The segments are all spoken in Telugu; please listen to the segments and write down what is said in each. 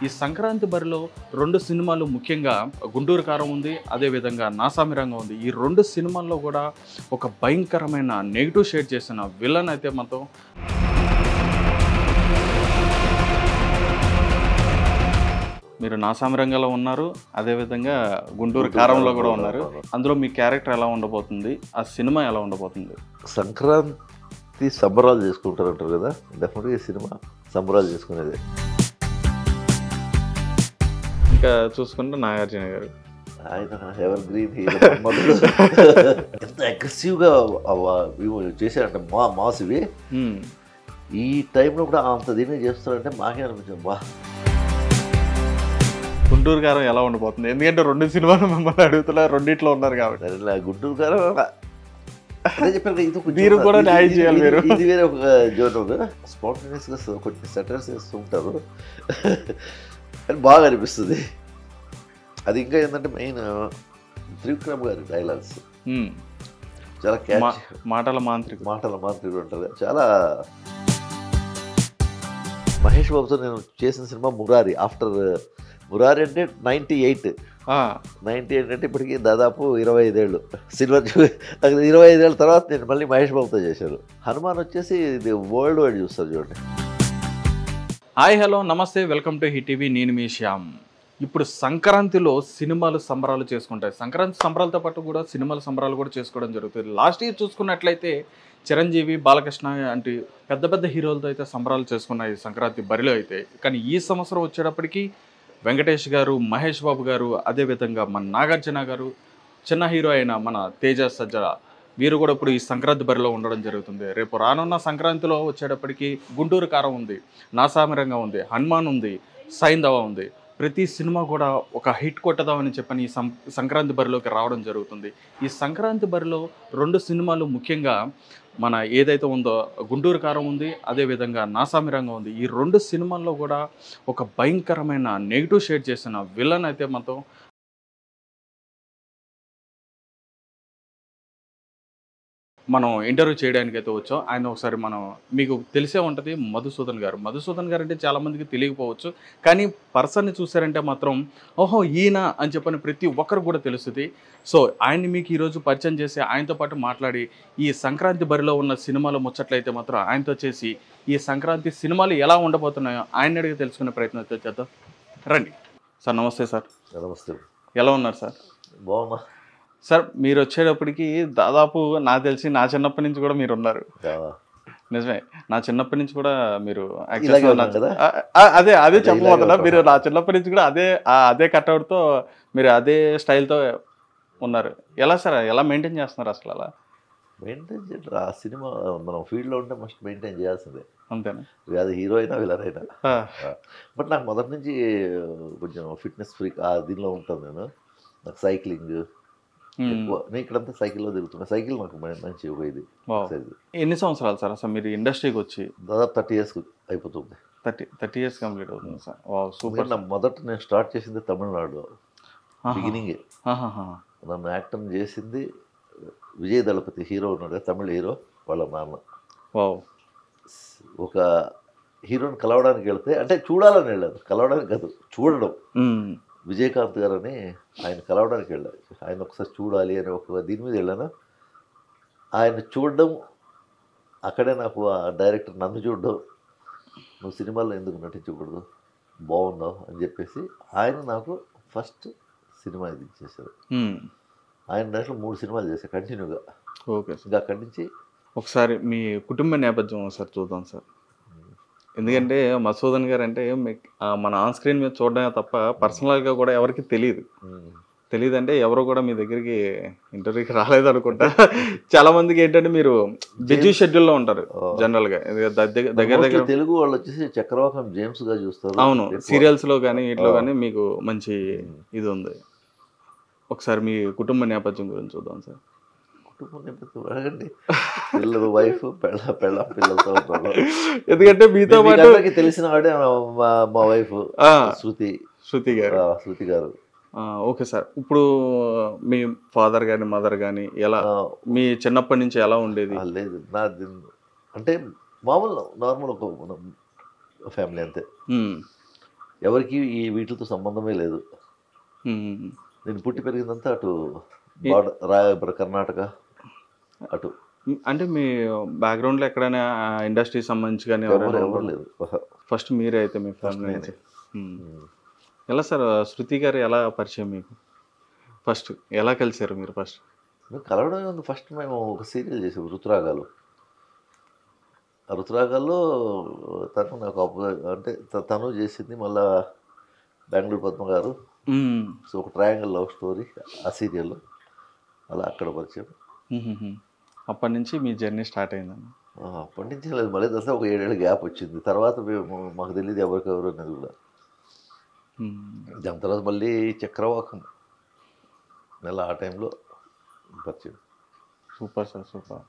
ఈ సంక్రాంతి బరిలో 2 సినిమాలు ముఖ్యంగా 'గుంటూరు కారం' ఉంది, అదేవిధంగా 'నా సామిరంగా' ఉంది. ఈ 2 సినిమాల్లో కూడా ఒక భయంకరమైన నెగిటివ్ షేడ్ చేసిన విలన్ అయితే మాత్రం మీరు 'నా సామిరంగా'లో ఉన్నారు, అదేవిధంగా 'గుంటూరు కారంలో' కూడా ఉన్నారు. అందులో మీ క్యారెక్టర్ ఎలా ఉండబోతుంది, ఆ సినిమా ఎలా ఉండబోతుంది? సంక్రాంతి సంబరాలు చేసుకుంటారు అంటారు కదా, డెఫినెట్గా ఈ సినిమా సంబరాలు చేసుకునేది. ఇంకా చూసుకుంటే నాగార్జున గారు, ఆయన ఎవర్ గ్రీన్ హీరో. ఎంత అగ్రెసివ్గా చేశారంటే మాస్ ఇవి. ఈ టైంలో కూడా అంత దీన్ని చేస్తారంటే మాకే అనిపించింది. 'గుంటూరు కారం' ఎలా ఉండబోతుంది? ఎందుకంటే 2 సినిమాలు మిమ్మల్ని అడుగుతున్నారు, రెండిట్లో ఉన్నారు కాబట్టి. సరే, గుంటూరు కారం అదే చెప్పారు. ఇది మీరు కూడా న్యాయం చేయాలి. మీరు ఇది వేరే ఒక జోనర్, స్పాంటేనియస్గా కొన్ని సెటర్స్ చేస్తూ ఉంటారు, అని బాగా అనిపిస్తుంది. అది ఇంకా ఏంటంటే మెయిన్ త్రివిక్రమ్ గారి డైలాగ్స్ చాలా క్యాచ్. మాటల మాంత్రికుడు ఉంటారు. చాలా మహేష్ బాబుతో నేను చేసిన సినిమా మురారి. ఆఫ్టర్ మురారి అంటే 98 అంటే ఇప్పటికీ దాదాపు 25 ఏళ్ళు. సిల్వర్ 25 ఏళ్ళ తర్వాత నేను మళ్ళీ మహేష్ బాబుతో చేశాను. హనుమాన్ వచ్చేసి ఇది వరల్డ్ వైడ్ చూస్తారు చూడండి. హాయ్, హలో, నమస్తే, వెల్కమ్ టు హిట్ టీవీ. నేను మీ శ్యామ్. ఇప్పుడు సంక్రాంతిలో సినిమాలు సంబరాలు చేసుకుంటాయి. సంక్రాంతి సంబరాలతో పాటు కూడా సినిమాల సంబరాలు కూడా చేసుకోవడం జరుగుతుంది. లాస్ట్ ఇయర్ చూసుకున్నట్లయితే చిరంజీవి, బాలకృష్ణ అంటే పెద్ద పెద్ద హీరోలతో అయితే సంబరాలు చేసుకున్నాయి సంక్రాంతి బరిలో అయితే. కానీ ఈ సంవత్సరం వచ్చేటప్పటికి వెంకటేష్ గారు, మహేష్ బాబు గారు, అదేవిధంగా మన నాగార్జున గారు, చిన్న హీరో అయిన మన తేజ సజ్జల, వీరు కూడా ఇప్పుడు ఈ సంక్రాంతి బరిలో ఉండడం జరుగుతుంది. రేపు రానున్న సంక్రాంతిలో వచ్చేటప్పటికి 'గుంటూరు కారం' ఉంది, 'నా సామిరంగా' ఉంది, 'హనుమాన్' ఉంది, 'సైంధవ' ఉంది. ప్రతి సినిమా కూడా ఒక హిట్ కొట్టదామని చెప్పని ఈ సంక్రాంతి బరిలోకి రావడం జరుగుతుంది. ఈ సంక్రాంతి బరిలో 2 సినిమాలు ముఖ్యంగా మన ఏదైతే ఉందో 'గుంటూరు కారం' ఉంది, అదేవిధంగా 'నా సామిరంగా' ఉంది. ఈ 2 సినిమాల్లో కూడా ఒక భయంకరమైన నెగిటివ్ షేడ్ చేసిన విలన్ అయితే మాత్రం మనం ఇంటర్వ్యూ చేయడానికి అయితే వచ్చాం. ఆయన ఒకసారి మనం మీకు తెలిసే ఉంటుంది, మధుసూదన్ గారు. మధుసూదన్ గారు అంటే చాలామందికి తెలియకపోవచ్చు, కానీ పర్సన్ని చూసారంటే మాత్రం ఓహో ఈయన అని చెప్పని ప్రతి ఒక్కరు కూడా తెలుస్తుంది. సో ఆయన్ని మీకు ఈరోజు పరిచయం చేసి ఆయనతో పాటు మాట్లాడి ఈ సంక్రాంతి బరిలో ఉన్న సినిమాలు ముచ్చట్లయితే మాత్రం ఆయనతో చేసి ఈ సంక్రాంతి సినిమాలు ఎలా ఉండబోతున్నాయో ఆయన అడిగి తెలుసుకునే ప్రయత్నం అయితే చేద్దాం. రండి సార్. నమస్తే సార్. నమస్తే. ఎలా ఉన్నారు సార్? బాగున్నా సార్. మీరు వచ్చేటప్పటికి దాదాపు నాకు తెలిసి నా చిన్నప్పటి నుంచి కూడా మీరు ఉన్నారు. నిజమే, నా చిన్నప్పటి నుంచి కూడా మీరు అదే చెప్పబోతున్నా. మీరు నా చిన్నప్పటి నుంచి కూడా అదే కట్అవుట్తో మీరు అదే స్టైల్తో ఉన్నారు. ఎలా సార్, ఎలా మెయింటైన్ చేస్తున్నారు అసలు? అలా మెయింటైన్ చేయడం, ఆ సినిమా మనం ఫీల్డ్లో ఉంటే మస్ట్ మెయింటైన్ చేయాల్సిందే. అంతేనా? అది హీరో అయినా విలన్ అయినా. బట్ నాకు మొదటి నుంచి కొంచెం ఫిట్నెస్ ఫ్రీక్ దీనిలో ఉంటాను నేను. నాకు సైక్లింగ్ నేను ఇక్కడంతా సైకిల్లో తిరుగుతున్నా. సైకిల్ నాకు మంచి ఒక ఇది. ఎన్ని సంవత్సరాలు సార్ అసలు మీరు ఇండస్ట్రీకి వచ్చి? దాదాపు 30 years అయిపోతుంది. 30 years కంప్లీట్ అవుతుంది సార్. సూపర్. మొదట నేను స్టార్ట్ చేసింది తమిళనాడు బిగినింగే. నన్ను యాక్టర్ చేసింది విజయ్ దళపతి, హీరో ఉన్నాడు, తమిళ హీరో, వాళ్ళ నాన్న. ఒక హీరోని కలవడానికి వెళ్తే, అంటే చూడాలని వెళ్ళాను, కలవడానికి కాదు, చూడడం. విజయకాంత్ గారు అని ఆయన కలవడానికి వెళ్ళాను. ఆయన ఒకసారి చూడాలి అని ఒక దీని మీద వెళ్ళాను. ఆయన చూడడం, అక్కడే నాకు ఆ డైరెక్టర్ నన్ను చూడడం, నువ్వు సినిమాల్లో ఎందుకు నటించకూడదు, బాగున్నావు అని చెప్పేసి ఆయన నాకు ఫస్ట్ సినిమా ఇది ఇచ్చేసారు. ఆయన దాంట్లో 3 సినిమాలు చేశారు కంటిన్యూగా. ఓకే. ఇంకా అక్కడి నుంచి ఒకసారి మీ కుటుంబ నేపథ్యం ఒకసారి చూద్దాం సార్. ఎందుకంటే మధుసూదన్ గారు అంటే మన ఆన్ స్క్రీన్ మీద చూడడమే తప్ప పర్సనల్గా కూడా ఎవరికి తెలియదు అంటే ఎవరు కూడా మీ దగ్గరికి ఇంటర్వ్యూకి రాలేదు అనుకుంటా. చాలా మందికి ఏంటంటే మీరు బిజీ షెడ్యూల్లో ఉంటారు జనరల్గా. దగ్గర తెలుగు వాళ్ళు వచ్చేసి చక్రవాకం జేమ్స్ గా చూస్తారు. అవును, సీరియల్స్లో కానీ వీటిలో కానీ మీకు మంచి ఇది ఉంది. ఒకసారి మీ కుటుంబ నేపథ్యం గురించి చూద్దాం సార్. కుటుంబ నేపథ్యం అడగండి. పిల్లలు, వైఫ్, పిల్లలతో ఉంటారు. ఎందుకంటే మీతో పాటు తెలిసిన వాడే మా వైఫ్ శృతి గారు. Okay sir. ఇప్పుడు మీ ఫాదర్ కానీ మదర్ కానీ ఎలా, మీ చిన్నప్పటి నుంచి ఎలా ఉండేది? లేదు, నా అంటే మామూలు నార్మల్ ఒక ఫ్యామిలీ అంతే. ఎవరికి ఈ వీటితో సంబంధమే లేదు. మ్మ్. నేను పుట్టి పెరిగిందంతా అటు బార్డర్ రాయపుర కర్ణాటక అటు. అంటే మీ బ్యాక్గ్రౌండ్లో ఎక్కడైనా ఇండస్ట్రీకి సంబంధించి కానీ ఎవరు లేదు. ఫస్ట్ మీరే అయితే మీ ఫ్యామిలీ నుంచి. ఎలా సార్ శృతి గారు ఎలా పరిచయం మీకు? ఫస్ట్ ఎలా కలిసారు మీరు ఫస్ట్? మేము కలవడమే ఉంది. ఫస్ట్ మేము ఒక సీరియల్ చేసాం ఋతురాగాలు. ఆ ఋతురాగాల్లో తను నాకు అంటే తను చేసింది, మళ్ళా బెంగళూరు పద్మ గారు. సో ఒక ట్రయాంగిల్ లవ్ స్టోరీ ఆ సీరియల్లో, అలా అక్కడ పరిచయం. అప్పటి నుంచి మీ జర్నీ స్టార్ట్ అయిందండి? అప్పటి నుంచి లేదు, మళ్ళీ అసలు ఒక 7 ఏళ్ళ గ్యాప్ వచ్చింది. తర్వాత మాకు తెలియదు ఎవరికెవరు అనేది కూడా. దాని తర్వాత మళ్ళీ చక్రవాకం నెల ఆ టైంలో పరిచయం. Super sir, super.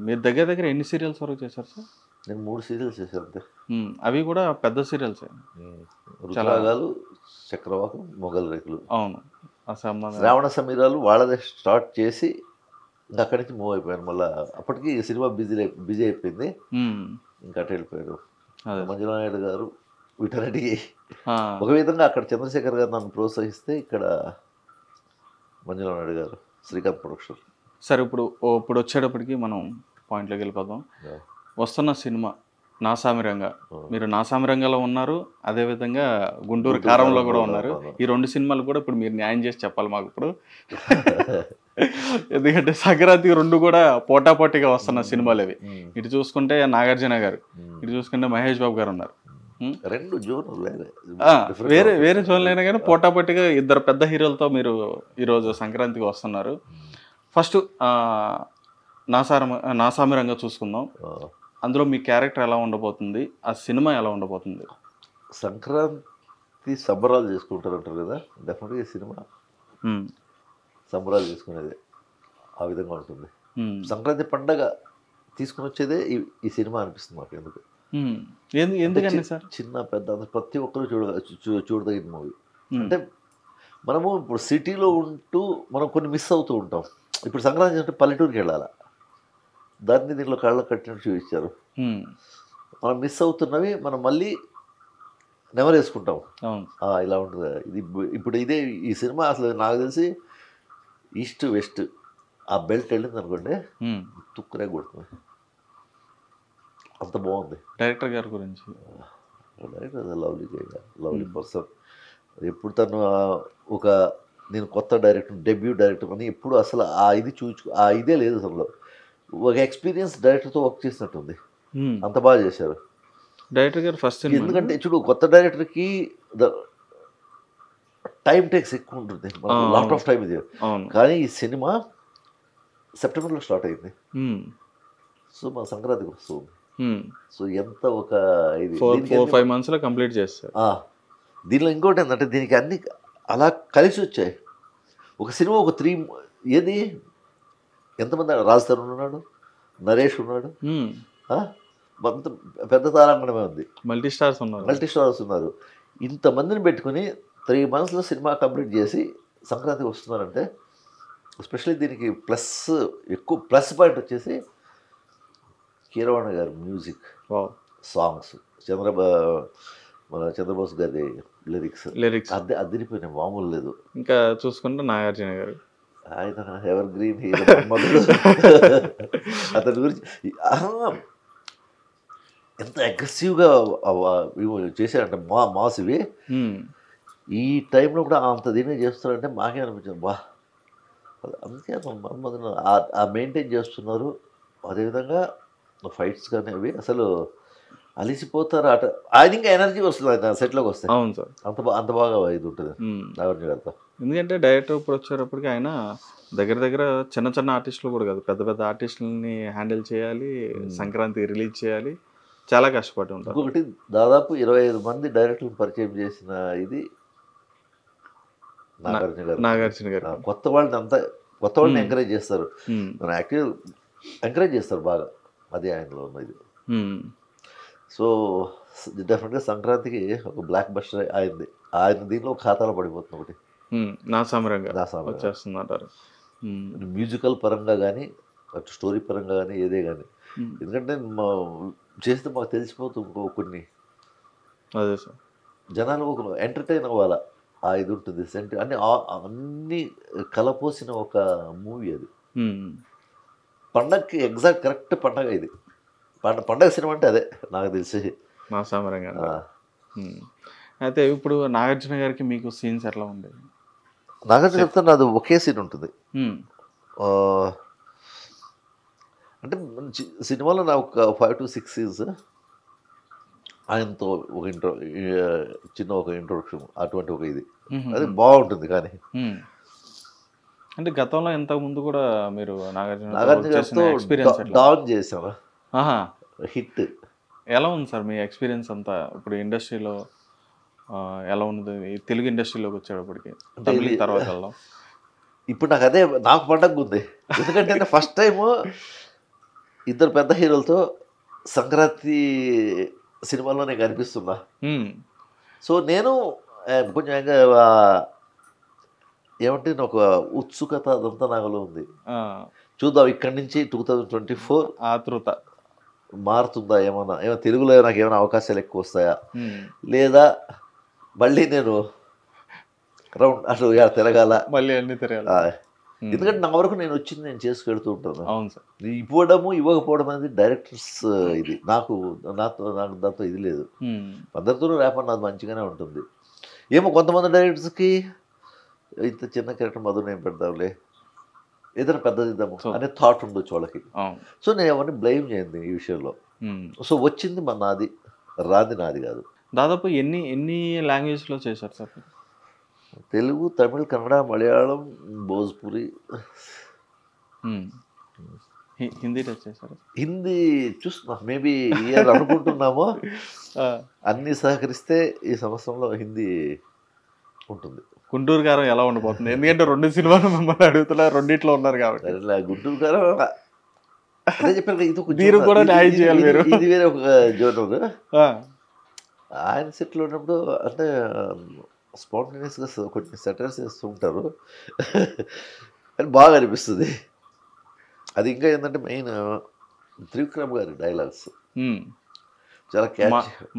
మీరు దగ్గర దగ్గర ఎన్ని సీరియల్స్ వరకు చేశారు సార్? నేను 3 సీరియల్స్ చేశాను అంతే. అవి కూడా పెద్ద సీరియల్స్. ఋతురాగాలు, చక్రవాకం, మొగల్ రేకులు. అవును. శ్రావణ సమీరాలు వాళ్ళదే స్టార్ట్ చేసి ఇంకా అక్కడి నుంచి మూవ్ అయిపోయాను. మళ్ళీ అప్పటికి సినిమా బిజీ అయిపోయింది, ఇంకా అటు వెళ్ళిపోయారు. మంజులా నాయుడు గారు వీటన్నిటికీ ఒక విధంగా అక్కడ చంద్రశేఖర్ గారు నన్ను ప్రోత్సహిస్తే, ఇక్కడ మంజులా నాయుడు గారు, శ్రీకాంత్ ప్రొడక్షన్. సరే, ఇప్పుడు వచ్చేటప్పటికి మనం పాయింట్లోకి వెళ్ళిపోదాం. వస్తున్న సినిమా నాసామిరంగా, మీరు నాసామిరంగాలో ఉన్నారు, అదేవిధంగా గుంటూరు కారంలో కూడా ఉన్నారు. ఈ 2 సినిమాలు కూడా ఇప్పుడు మీరు న్యాయం చేసి చెప్పాలి మాకు ఇప్పుడు. ఎందుకంటే సంక్రాంతి 2 కూడా పోటాపోటీగా వస్తున్న సినిమాలు అవి. ఇటు చూసుకుంటే నాగార్జున గారు, ఇటు చూసుకుంటే మహేష్ బాబు గారు ఉన్నారు. వేరే వేరే జోన్లు అయినా కానీ పోటాపోటీగా 2 పెద్ద హీరోలతో మీరు ఈరోజు సంక్రాంతికి వస్తున్నారు. ఫస్ట్ నాసామిరంగా చూసుకుందాం. అందులో మీ క్యారెక్టర్ ఎలా ఉండబోతుంది, ఆ సినిమా ఎలా ఉండబోతుంది? సంక్రాంతి సంబరాలు చేసుకుంటారంటారు కదా, డెఫినెట్గా ఈ సినిమా సంబరాలు చేసుకునేది ఆ విధంగా ఉంటుంది. సంక్రాంతి పండగ తీసుకుని వచ్చేదే ఈ సినిమా అనిపిస్తుంది మాకు. ఎందుకండి సార్? చిన్న పెద్ద ప్రతి ఒక్కరు చూడదగిన మూవీ. అంటే మనము ఇప్పుడు సిటీలో ఉంటూ మనం కొన్ని మిస్ అవుతూ ఉంటాం. ఇప్పుడు సంక్రాంతి అంటే పల్లెటూరుకి వెళ్ళాలి, దాన్ని దీంట్లో కళ్ళ కట్టినట్టు చూపించారు. మనం మిస్ అవుతున్నవి మనం మళ్ళీ నెమరేసుకుంటాం. ఇలా ఉంటుంది ఇది. ఇప్పుడు ఇదే ఈ సినిమా అసలు నాకు తెలిసి ఈస్ట్ వెస్ట్ ఆ బెల్ట్ వెళ్ళింది అనుకోండి, తుక్కునే కొడుతుంది, అంత బాగుంది. డైరెక్టర్ గారి గురించి, డైరెక్టర్ లవ్లీ పర్సన్. ఎప్పుడు తను ఒక నేను కొత్త డైరెక్టర్, డెబ్యూ డైరెక్టర్ అని ఎప్పుడు అసలు ఆ ఇదే లేదు అసలు. ఒక ఎక్స్పీరియన్స్ డైరెక్టర్తో వర్క్ చేసినట్టుంది, అంత బాగా చేశారు డైరెక్టర్ గారు ఫస్ట్. ఎందుకంటే చూడు, కొత్త డైరెక్టర్కి టైం టేక్స్ ఎక్కువ ఉంటుంది, లాట్ ఆఫ్ టైం ఇది. కానీ ఈ సినిమా సెప్టెంబర్లో స్టార్ట్ అయింది, సో మా సంక్రాంతికి వస్తుంది. సో ఎంత ఒక ఇది 4-5 monthsలో కంప్లీట్ చేస్తారు. దీనిలో ఇంకోటి ఏంటంటే దీనికి అన్ని అలా కలిసి వచ్చాయి. ఒక సినిమా ఒక 3 ఏది ఎంతమంది, రాజ్ తరుణ్ ఉన్నాడు, నరేష్ ఉన్నాడు, అంత పెద్ద తారాంగణమే ఉంది, మల్టీ స్టార్స్ ఉన్నారు. ఇంతమందిని పెట్టుకుని 3 monthsలో సినిమా కంప్లీట్ చేసి సంక్రాంతికి వస్తున్నారంటే, ఎస్పెషల్లీ దీనికి ఎక్కువ ప్లస్ పాయింట్ వచ్చేసి కీరవాణి గారి మ్యూజిక్, సాంగ్స్, మన చంద్రబోస్ గారి లిరిక్స్ అదిరిపోయినాయి, మామూలు లేదు. ఇంకా చూసుకుంటే నాగార్జున గారు, ఆయన ఎవర్ గ్రీన్ హీరో అతని గురించి ఎంత అగ్రెసివ్గా చేశారంటే మాస్ ఇవి. ఈ టైంలో కూడా అంత దీన్ని చేస్తున్నారంటే మాకే అనిపించింది, బా అందుకే ఆ మెయింటైన్ చేస్తున్నారు. అదేవిధంగా ఫైట్స్ కానీ అవి అసలు అలిసిపోతారు. ఆయన ఇంకా ఎనర్జీ వస్తుంది ఆయన సెట్లోకి వస్తే. అవును సార్, అంత బాగా ఇది ఉంటుంది నాగార్జున గారితో. ఎందుకంటే డైరెక్టర్ ఇప్పుడు వచ్చేటప్పటికి ఆయన దగ్గర చిన్న ఆర్టిస్టులు కూడా కాదు, పెద్ద ఆర్టిస్టులని హ్యాండిల్ చేయాలి, సంక్రాంతి రిలీజ్ చేయాలి, చాలా కష్టపడి ఉంటారు. ఇంకొకటి దాదాపు 25 మంది డైరెక్టర్లు పరిచయం చేసిన ఇది నాగార్జున గారు. కొత్త వాళ్ళని ఎంకరేజ్ చేస్తారు, యాక్టివ్ ఎంకరేజ్ చేస్తారు బాగా, అది ఆయనలో ఉన్నది. సో డెఫినెట్గా సంక్రాంతికి ఒక బ్లాక్ బస్టర్ అయింది. ఆయన దీనిలో ఖాతాలో పడిపోతుంది ఒకటి, నాసామిరంగా వచ్చేస్తుందంటారు. మ్యూజికల్ పరంగా కానీ అటు స్టోరీ పరంగా కానీ ఏదే కానీ, ఎందుకంటే చేస్తే మాకు తెలిసిపోతుంది కొన్ని. అదే సార్, జనాలు ఒక ఎంటర్టైన్ అవ్వాలా, ఇది ఉంటుంది అన్ని అన్ని కలపోసిన ఒక మూవీ అది. పండగకి ఎగ్జాక్ట్ కరెక్ట్ పండగ ఇది. పండగ సినిమా అంటే అదే నాకు తెలిసి. మా సామరంగా అయితే ఇప్పుడు నాగార్జున గారికి మీకు సీన్స్ ఎట్లా ఉండేవి? నాగార్జున చెప్తాను, అది ఒకే సీన్ ఉంటుంది. అంటే సినిమాలో నాకు ఒక 5 to 6 సీన్స్ ఆయనతో ఒక చిన్న ఒక ఇంట్రొడక్షన్, అటువంటి ఒక ఇది అది బాగుంటుంది. కానీ అంటే గతంలో ఇంతకు ముందు కూడా మీరు నాగార్జున గారితో డౌన్ చేసాము, హిట్. ఎలా ఉంది సార్ మీ ఎక్స్పీరియన్స్ అంతా? ఇప్పుడు ఇండస్ట్రీలో ఎలా ఉంది, తెలుగు ఇండస్ట్రీలోకి వచ్చేటప్పటికి తమిళ తర్వాత వెళ్దాం. ఇప్పుడు నాకు అదే నాకు పండగ ఉంది. ఎందుకంటే ఫస్ట్ టైము ఇద్దరు పెద్ద హీరోలతో సంక్రాంతి సినిమాలోనే కనిపిస్తున్నా. సో నేను కొంచెం ఏమంటే ఒక ఉత్సుకత అదంతా నాలో ఉంది. చూద్దాం ఇక్కడి నుంచి 2024 ఆతృత మారుతుందా, ఏమన్నా తెలుగులో నాకు ఏమైనా అవకాశాలు ఎక్కువ వస్తాయా, లేదా మళ్ళీ నేను రౌండ్ అటు తిరగాల, మళ్ళీ అన్ని తిరగాల. ఎందుకంటే నా వరకు నేను వచ్చింది నేను చేసుకెళ్తూ ఉంటాను. అవును సార్. ఇవ్వకపోవడం అనేది డైరెక్టర్స్ ఇది. నాకు దాంతో ఇది లేదు. అందరితోనూ రేపటి నాది మంచిగానే ఉంటుంది. ఏమో కొంతమంది డైరెక్టర్స్కి ఇంత చిన్న క్యారెక్టర్ మధురు నేను పెడదాంలే, ఏదైనా పెద్దది ఇద్దాము అనే థాట్ ఉండొచ్చు వాళ్ళకి. సో నేను ఎవరిని బ్లేమ్ చేయండి ఈ విషయంలో. సో వచ్చింది నాది, రాంది నాది కాదు. దాదాపు ఎన్ని లాంగ్వేజ్లో చేశారు సార్? తెలుగు, తమిళ్, కన్నడ, మలయాళం, భోజ్పురి, హిందీ టచ్ చేశారు? హిందీ చూస్తున్నా, మేబీ ఇయర్ అనుకుంటున్నామో. అన్నీ సహకరిస్తే ఈ సంవత్సరంలో హిందీ ఉంటుంది. గుంటూరు గారం ఎలా ఉండిపోతుంది? ఎందుకంటే 2 సినిమాలు మిమ్మల్ని అడుగుతున్నారు, రెండిట్లో ఉన్నారు కాబట్టి. గుంటూరు గారం అదే చెప్పారు, ఇది కూడా న్యాయం చేయాలి మీరు. ఇది వేరే ఒక జోనర్. ఆయన సెట్లో ఉన్నప్పుడు అంటే స్పాంటేనియస్గా కొన్ని సెటర్స్ చేస్తూ ఉంటారు, అని బాగా అనిపిస్తుంది. అది ఇంకా ఏంటంటే మెయిన్ త్రివిక్రమ్ గారి డైలాగ్స్ చాలా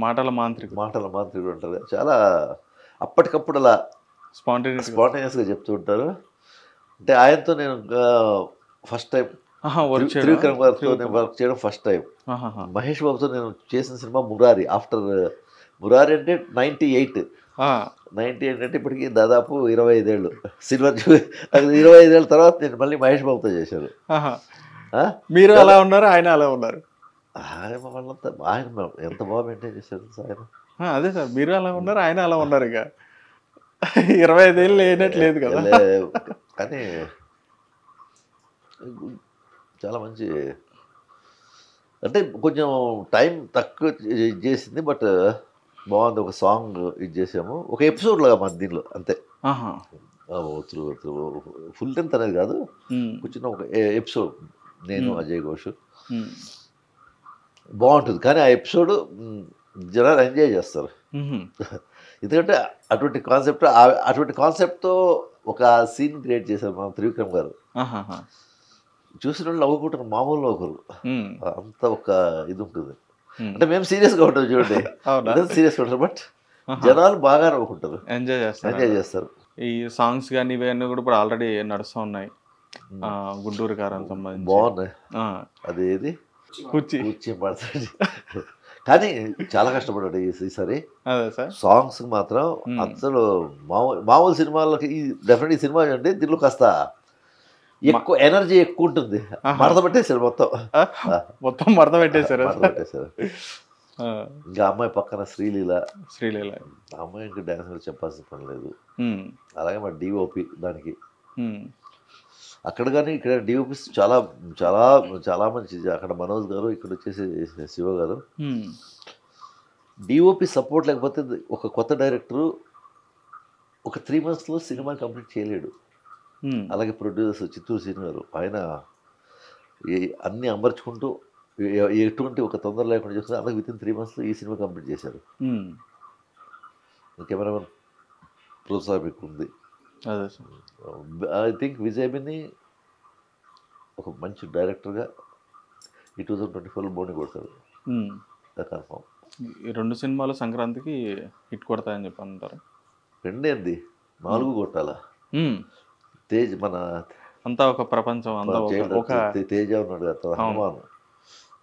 మాటల మాంత్రికుడు ఉంటారు, చాలా అప్పటికప్పుడు అలా స్పాంటేనియస్గా చెప్తూ ఉంటారు. అంటే ఆయనతో నేను ఫస్ట్ టైం త్రివిక్రమ్ గారితో నేను వర్క్ చేయడం ఫస్ట్ టైం. మహేష్ బాబుతో నేను చేసిన సినిమా మురారి. ఆఫ్టర్ మురారి అంటే 98 అంటే ఇప్పటికి దాదాపు 25 ఏళ్ళు సినిమా. 25 ఏళ్ళ తర్వాత నేను మళ్ళీ మహేష్ బాబుతో చేశాను. మీరు అలా ఉన్నారు, ఆయన అలా ఉన్నారు. ఆయన ఎంత బాగా మెయింటైన్ చేశారు ఆయన. అదే సార్, మీరు అలా ఉన్నారు, ఆయన అలా ఉన్నారు. ఇక 25 ఏళ్ళు లేనట్లేదు కదా. కానీ చాలా మంచి, అంటే కొంచెం టైం తక్కువ చేసింది, బట్ బాగుంది. ఒక సాంగ్ ఇది చేసాము, ఒక ఎపిసోడ్ లాగా మన దీనిలో అంతే. ఫుల్ లెంత్ అనేది కాదు, కూర్చున్న ఒక ఎపిసోడ్, నేను అజయ్ ఘోష్. బాగుంటుంది. కానీ ఆ ఎపిసోడ్ జనాలు ఎంజాయ్ చేస్తారు. ఎందుకంటే అటువంటి కాన్సెప్ట్తో ఒక సీన్ క్రియేట్ చేశారు మన త్రివిక్రమ్ గారు. చూసిన వాళ్ళు నవ్వుకుంటారు, మామూలు ఒకరు అంత ఒక ఇది ఉంటుంది. అంటే మేము సీరియస్గా ఉంటాం చూడండి, సీరియస్గా ఉంటారు, బట్ జనాలు బాగా నవ్వుకుంటారు, ఎంజాయ్ చేస్తారు. ఈ సాంగ్స్ కానీ ఇవన్నీ కూడా ఇప్పుడు ఆల్రెడీ నడుస్తూ ఉన్నాయి. గుంటూరు కారం సంబంధించి బాగున్నాయి. అది ఏది కూర్చి పడుతుంది. కానీ చాలా కష్టపడ్డాడు ఈసారి సాంగ్స్ మాత్రం. అసలు మామూలు సినిమాలకి డెఫినెట్ ఈ సినిమా చూడండి, దీంట్లో కాస్త ఎక్కువ ఎనర్జీ ఎక్కువ ఉంటుంది. మడత పెట్టేశారు, మొత్తం మడత పెట్టేశారు. ఇంకా అమ్మాయి పక్కన శ్రీలీల అమ్మాయి ఇంకా డాన్స్ చెప్పాల్సిన పని లేదు. అలాగే మన డిఓపి దానికి అక్కడ కానీ ఇక్కడ డిఓపిస్ చాలా చాలా చాలా మంచి. అక్కడ మనోజ్ గారు, ఇక్కడ వచ్చేసి శివ గారు. డిఓపి సపోర్ట్ లేకపోతే ఒక కొత్త డైరెక్టరు ఒక 3 monthsలో సినిమా కంప్లీట్ చేయలేడు. అలాగే ప్రొడ్యూసర్ చిత్తూరు సీన్ గారు, ఆయన అన్నీ అమర్చుకుంటూ ఎటువంటి ఒక తొందర లేకుండా చేస్తున్నారు. అలాగే వితిన్ 3 monthsలో ఈ సినిమా కంప్లీట్ చేశారు. కెమెరామెన్ ప్రోత్సాహం ఉంది. ఐ థింక్ విజయబిని ఒక మంచి డైరెక్టర్గా ఈ 2024లో బోని కొడతాడు, కన్ఫామ్. ఈ 2 సినిమాలు సంక్రాంతికి హిట్ కొడతాయని చెప్పి అంటారు. రెండేంది 4 కొట్టాలా. తేజ్ మన అంతా ఒక ప్రపంచం, అంతా ఒక తేజ ఉన్నాడు కదా హనుమాన్,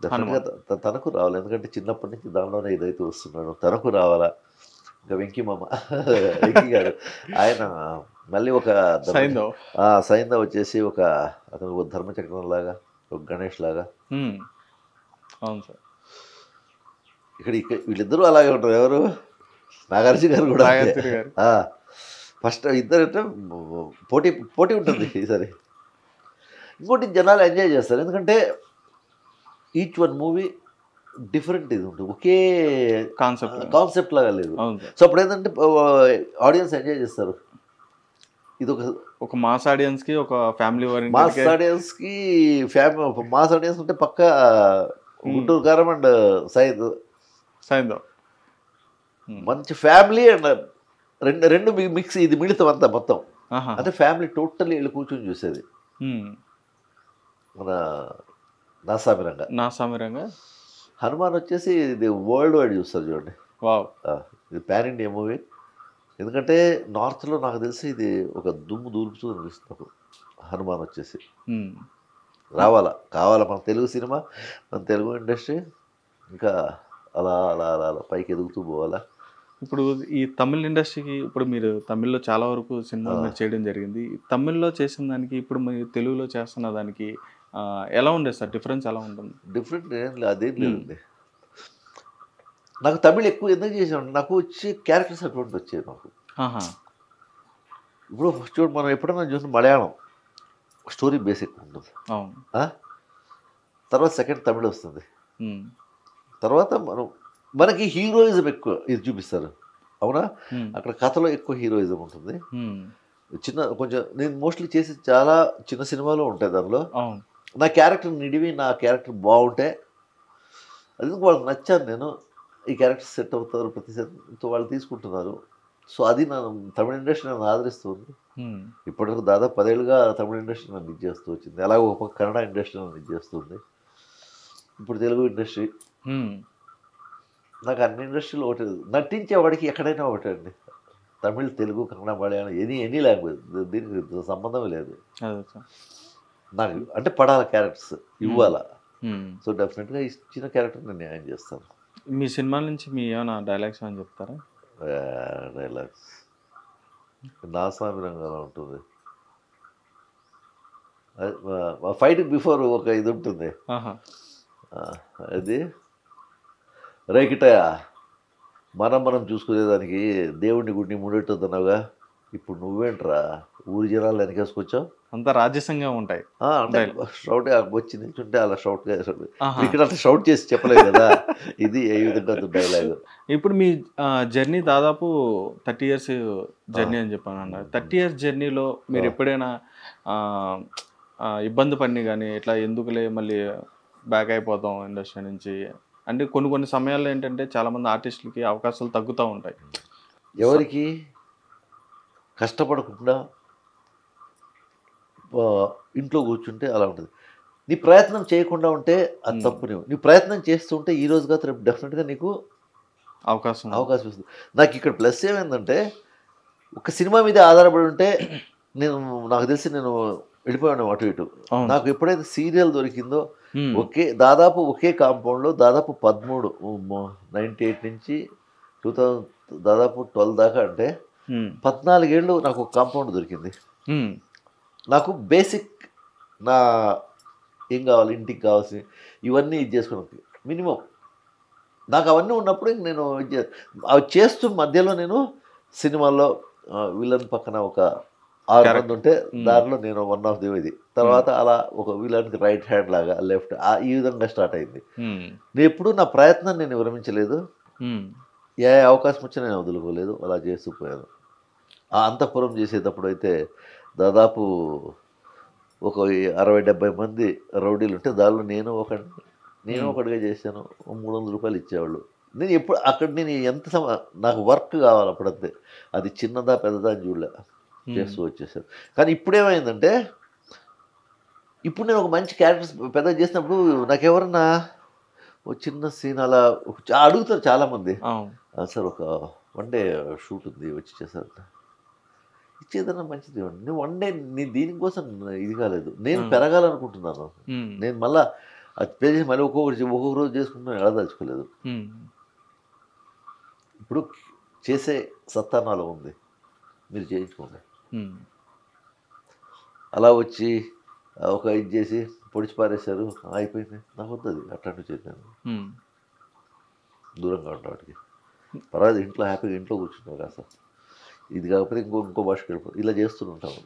డెఫినెట్గా తనకు రావాలి. ఎందుకంటే చిన్నప్పటి నుంచి దానిలోనే ఇదైతే వస్తున్నాడు, తనకు రావాలా. ఇంకా వెంకీ మామ వెంకీ గారు ఆయన మళ్ళీ ఒక సైంధవ్ వచ్చేసి ఒక అతను ఒక ధర్మచక్రం లాగా, ఒక గణేష్ లాగా. అవును సార్. ఇక్కడ వీళ్ళిద్దరూ అలాగే ఉంటారు. ఎవరు నాగార్జున గారు కూడా ఫస్ట్ ఇద్దరు పోటీ పోటీ ఉంటుంది ఈసారి. ఇంకోటి జనాలు ఎంజాయ్ చేస్తారు, ఎందుకంటే ఈచ్ వన్ మూవీ డిఫరెంట్ ఇది ఉంటుంది, ఒకే కాన్సెప్ట్ లాగా లేదు. సో అప్పుడు ఏంటంటే ఆడియన్స్ ఎంజాయ్ చేస్తారు. ఇది ఒక మాస్ ఆడియన్స్కి, ఒక ఫ్యామిలీ మాస్ ఆడియన్స్కి మాస్ ఆడియన్స్ అంటే పక్క గుంటూరు కారం అండ్ సైంధవ్ మంచి ఫ్యామిలీ అండ్ రెండు మిక్స్, ఇది మిళితం అంతా మొత్తం. అంటే ఫ్యామిలీ టోటల్లీ వెళ్ళి కూర్చొని చూసేది. మన నాసామిరంగా హనుమాన్ వచ్చేసి ఇది వరల్డ్ వైడ్ చూస్తారు చూడండి. ఇది పాన్ ఇండియా మూవీ. ఎందుకంటే నార్త్లో నాకు తెలిసి ఇది ఒక దుమ్ము దూరుపుతూ అనిపిస్తుంది హనుమాన్ వచ్చేసి. కావాలా మన తెలుగు సినిమా, మన తెలుగు ఇండస్ట్రీ ఇంకా అలా అలా అలా అలా పైకి ఎదుగుతూ పోవాలా. ఇప్పుడు ఈ తమిళ్ ఇండస్ట్రీకి, ఇప్పుడు మీరు తమిళ్లో చాలా వరకు సినిమాలు చేయడం జరిగింది. తమిళ్లో చేసిన దానికి ఇప్పుడు మీరు తెలుగులో చేస్తున్న దానికి ఎలా ఉండేది సార్? డిఫరెన్స్ ఎలా ఉంటుంది? డిఫరెంట్ అదేం లేదండి. నాకు తమిళ్ ఎక్కువ ఎందుకు చేసాను, నాకు వచ్చి క్యారెక్టర్స్ అటువంటి వచ్చేది నాకు. ఇప్పుడు చూడు, మనం ఎప్పుడైనా చూసిన మలయాళం స్టోరీ బేసిక్ ఉంటుంది, తర్వాత సెకండ్ తమిళ్ వస్తుంది, తర్వాత మనకి హీరోయిజం ఎక్కువ ఇది చూపిస్తారు, అవునా? అక్కడ కథలో ఎక్కువ హీరోయిజం ఉంటుంది. కొంచెం నేను మోస్ట్లీ చేసి చాలా చిన్న సినిమాలు ఉంటాయి, దానిలో నా క్యారెక్టర్ నిడివి, నా క్యారెక్టర్ బాగుంటే అది వాళ్ళకి నచ్చాను. నేను ఈ క్యారెక్టర్ సెట్ అవుతారు ప్రతిసారి, వాళ్ళు తీసుకుంటున్నారు. సో అది తమిళ ఇండస్ట్రీ నన్ను ఆదరిస్తుంది. ఇప్పటివరకు దాదాపు 10 ఏళ్ళుగా తమిళ ఇండస్ట్రీ నన్ను ఇది చేస్తూ వచ్చింది. అలాగే ఒక కన్నడ ఇండస్ట్రీ నన్ను ఇది చేస్తుంది. ఇప్పుడు తెలుగు ఇండస్ట్రీ, నాకు అన్ని ఇండస్ట్రీలో ఒకటి, నటించేవాడికి ఎక్కడైనా ఒకటే అండి. తమిళ్, తెలుగు, కన్నడ, మలయాళం, ఎనీ లాంగ్వేజ్, దీనికి సంబంధమే లేదు నాకు. అంటే పడాల క్యారెక్టర్స్ ఇవ్వాలా. సో డెఫినెట్గా ఇచ్చిన క్యారెక్టర్ నేను న్యాయం చేస్తాను. మీ సినిమా నుంచి మీ ఏమైనా డైలాగ్స్ అని చెప్తారా? డైలాగ్స్ నాసామిరంగా ఉంటుంది. ఫైట్ బిఫోర్ ఒక ఇది ఉంటుంది, అది రేకిటయా మనం చూసుకునేదానికి దేవుడిని గుడిని ముడెట్టుతున్నావుగా, ఇప్పుడు నువ్వేంట్రా ఊరి జనాలు వెనకేసుకొచ్చావు, అంతా రాజ్యసంగా ఉంటాయి. అంటే షౌట్ వచ్చి నిల్చుంటే అలా షౌట్గా, ఇక్కడ అట్లా షౌట్ చేసి చెప్పలేదు కదా. ఇది ఏ విధంగా డైలాగ్. ఇప్పుడు మీ జర్నీ దాదాపు 30 years జర్నీ అని చెప్పాను అన్నారు. 30 years జర్నీలో మీరు ఎప్పుడైనా ఇబ్బంది పడిని కానీ, ఇట్లా ఎందుకులే మళ్ళీ బ్యాక్ అయిపోతాం ఇండస్ట్రీ నుంచి అంటే కొన్ని సమయాల్లో ఏంటంటే చాలామంది ఆర్టిస్టులకి అవకాశాలు తగ్గుతూ ఉంటాయి. ఎవరికి కష్టపడకుండా ఇంట్లో కూర్చుంటే అలా ఉంటుంది. నీ ప్రయత్నం చేయకుండా ఉంటే అది తప్పు. నీ ప్రయత్నం చేస్తుంటే ఈ రోజుగా రేపు డెఫినెట్గా నీకు అవకాశం వస్తుంది. నాకు ఇక్కడ ప్లస్ ఏమైందంటే, ఒక సినిమా మీద ఆధారపడి ఉంటే నాకు తెలిసి నేను వెళ్ళిపోయాను అటు ఇటు. నాకు ఎప్పుడైతే సీరియల్ దొరికిందో దాదాపు ఒకే కాంపౌండ్లో దాదాపు 98 నుంచి 2000 దాదాపు 12 దాకా, అంటే 14 ఏళ్ళు నాకు ఒక కాంపౌండ్ దొరికింది. నాకు బేసిక్ నా ఏం కావాలి, ఇంటికి కావాల్సి ఇవన్నీ ఇది చేసుకున్నాను మినిమం. నాకు అవన్నీ ఉన్నప్పుడు నేను అవి చేస్తూ మధ్యలో నేను సినిమాల్లో విలన్ పక్కన ఒక 6 మంది ఉంటే దానిలో నేను వన్ ఆఫ్ ది ఇది. తర్వాత అలా ఒక విలన్కి రైట్ హ్యాండ్ లాగా, లెఫ్ట్, ఈ విధంగా స్టార్ట్ అయింది. నేను ఎప్పుడు నా ప్రయత్నం నేను విరమించలేదు. ఏ అవకాశం వచ్చినా నేను వదులుకోలేదు, అలా చేస్తూ పోయాను. ఆ అంతఃపురం చేసేటప్పుడు అయితే దాదాపు ఒక 60-70 మంది రౌడీలు ఉంటే దానిలో నేను ఒకటిగా చేశాను. 300 రూపాయలు ఇచ్చేవాళ్ళు. నేను ఎప్పుడు అక్కడ నేను నాకు వర్క్ కావాలి అప్పుడంతే, అది చిన్నదా పెద్దదా అని చూడలే, చేస్తూ వచ్చేసాను. కానీ ఇప్పుడేమైందంటే, ఇప్పుడు నేను ఒక మంచి క్యారెక్టర్స్ పెద్దగా చేసినప్పుడు నాకు ఎవరన్నా ఒక చిన్న సీన్ అలా అడుగుతారు చాలామంది, సార్ ఒక 1 డే షూట్ ఉంది వచ్చి చేశారు. ఇచ్చేదన్నా మంచిది ఇవ్వండి. నువ్వు 1 డే నీ దీనికోసం ఇది కాలేదు, నేను పెరగాలనుకుంటున్నాను. నేను మళ్ళీ అది పే చేసి మళ్ళీ ఒక్కొక్క రోజు చేసుకుంటున్నాను ఎడదలుచుకోలేదు. ఇప్పుడు చేసే సత్తా నాలో ఉంది, మీరు చేయించుకోండి. అలా వచ్చి ఒక ఇది చేసి పొడిచి పారేశారు, అయిపోయింది. నాకు వద్దు అట్లాంటివి చేశాను, దూరంగా ఉంటా వాటికి. పర్వాలేదు, ఇంట్లో హ్యాపీగా ఇంట్లో కూర్చుంటారు కాస్త. ఇది కాకపోతే ఇంకో భాషకి వెళ్ళిపో, ఇలా చేస్తుంటాము.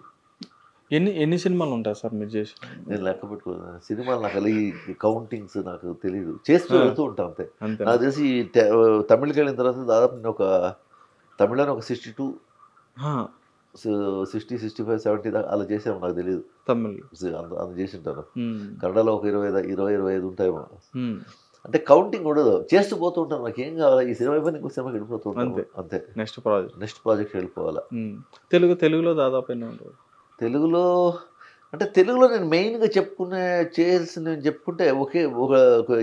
ఎన్ని సినిమాలు ఉంటాయి సార్ మీరు చేసి? నేను లెక్క పెట్టుకున్నాను సినిమాలు, నాకు అలా ఈ కౌంటింగ్స్ నాకు తెలియదు, చేస్తూ వెళ్తూ ఉంటాను అంతే. నాకు తెలిసి తమిళకి వెళ్ళిన తర్వాత దాదాపు నేను తమిళలో ఒక 62, 60, 65, 70 దాకా అలా చేసాము, నాకు తెలియదు. తమిళ్ అంత చేసి ఉంటాను. కన్నడలో ఒక 20-25 ఉంటాయేమో. అంటే కౌంటింగ్ ఉండదు, చేస్తూ పోతూ ఉంటాను. నాకు ఏం కావాలి, ఈ సినిమా అయిపోయి ఇంకో సినిమాకి వెళ్ళిపోతూ ఉంటాను అంతే. నెక్స్ట్ ప్రాజెక్ట్ వెళ్ళిపోవాలా. తెలుగులో దాదాపు ఎన్ని ఉంటాయి? తెలుగులో అంటే తెలుగులో నేను మెయిన్గా చెప్పుకుంటే ఒక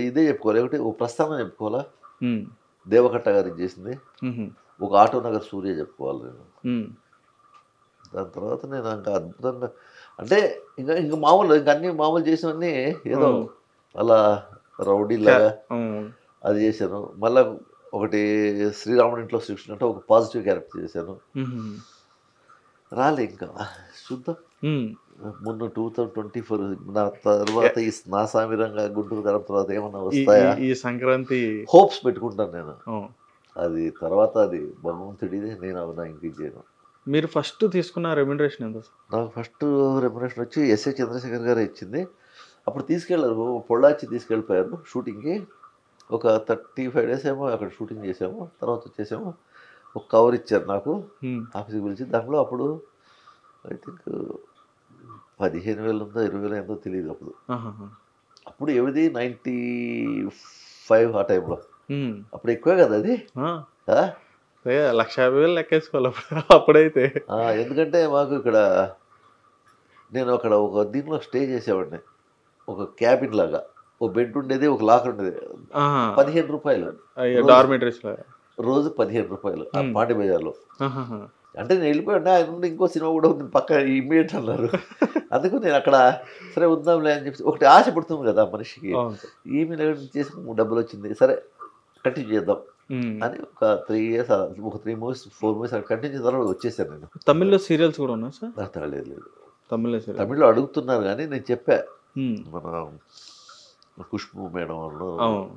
ఇదే చెప్పుకోవాలి. ఒకటి ఒక ప్రస్థానం చెప్పుకోవాలా, దేవకట్ట గారు చేసింది. ఒక ఆటో నగర్ సూర్య చెప్పుకోవాలి నేను. దాని తర్వాత నేను ఇంకా అద్భుతంగా అంటే ఇంకా మామూలు అన్ని మామూలు చేసినవన్నీ ఏదో అలా రౌడీలాగా అది చేశాను. మళ్ళీ ఒకటి శ్రీరాముడి ఇంట్లో శ్రీకృష్ణుడు అంటే ఒక పాజిటివ్ క్యారెక్టర్ చేశాను. రాలే ఇంకా చూద్దాం. మొన్న 2024 నా తర్వాత ఈ నా సామిరంగా గుంటూరు గారి తర్వాత ఏమన్నా వస్తాయా ఈ సంక్రాంతి హోప్స్ పెట్టుకుంటాను నేను. అది తర్వాత అది భగవంతుడిదే, నేను నా ఇంటికి చేయను. మీరు ఫస్ట్ తీసుకున్న రెమ్యునరేషన్ ఎంత? నాకు ఫస్ట్ రెమ్యునరేషన్ వచ్చి ఎస్ఏ చంద్రశేఖర్ గారు ఇచ్చింది. అప్పుడు తీసుకెళ్ళారు, పొళ్ళాచి తీసుకెళ్ళిపోయారు షూటింగ్కి. ఒక 35 days ఏమో అక్కడ షూటింగ్ చేసాము. తర్వాత వచ్చేసాము, ఒక కవర్ ఇచ్చారు నాకు ఆఫీస్కి పిలిచి. దాంట్లో అప్పుడు ఐ థింక్ 15,000 ఉందో 20,000 ఎంతో తెలియదు అప్పుడు. అప్పుడు ఎవరిది 95 ఆ టైంలో. అప్పుడు ఎక్కువే కదా అది, 150,000 లెక్కేసుకోవాలి అప్పుడైతే. ఎందుకంటే మాకు ఇక్కడ నేను అక్కడ ఒక దీంట్లో స్టే చేసేవాడిని, ఒక క్యాబిన్ లాగా. ఒక బెడ్ ఉండేది, ఒక లాకర్ ఉండేది. 15 రూపాయలు డార్మెటరీస్ రోజు, 15 రూపాయలు పాండి బజార్లో. అంటే నేను వెళ్ళిపోయాను, ఆయన నుండి ఇంకో సినిమా కూడా ఉంది పక్క ఇమ్మీడియట్ అన్నారు. అందుకు నేను అక్కడ సరే ఉందాంలే అని చెప్పి, ఒకటి ఆశ పడుతుంది కదా మనిషికి. ఈమె చేసి డబ్బులు వచ్చింది, సరే కంటిన్యూ చేద్దాం అని ఒక 3 years, ఒక 3 movies 4 movies అక్కడ కంటిన్యూ చేసిన తర్వాత వచ్చేసాను నేను. తమిళ్లో సీరియల్స్ కూడా ఉన్నాయి సార్? లేదు. తమిళ్లో అడుగుతున్నారు కానీ నేను చెప్పా, మన ఖుష్బు మేడం వాళ్ళు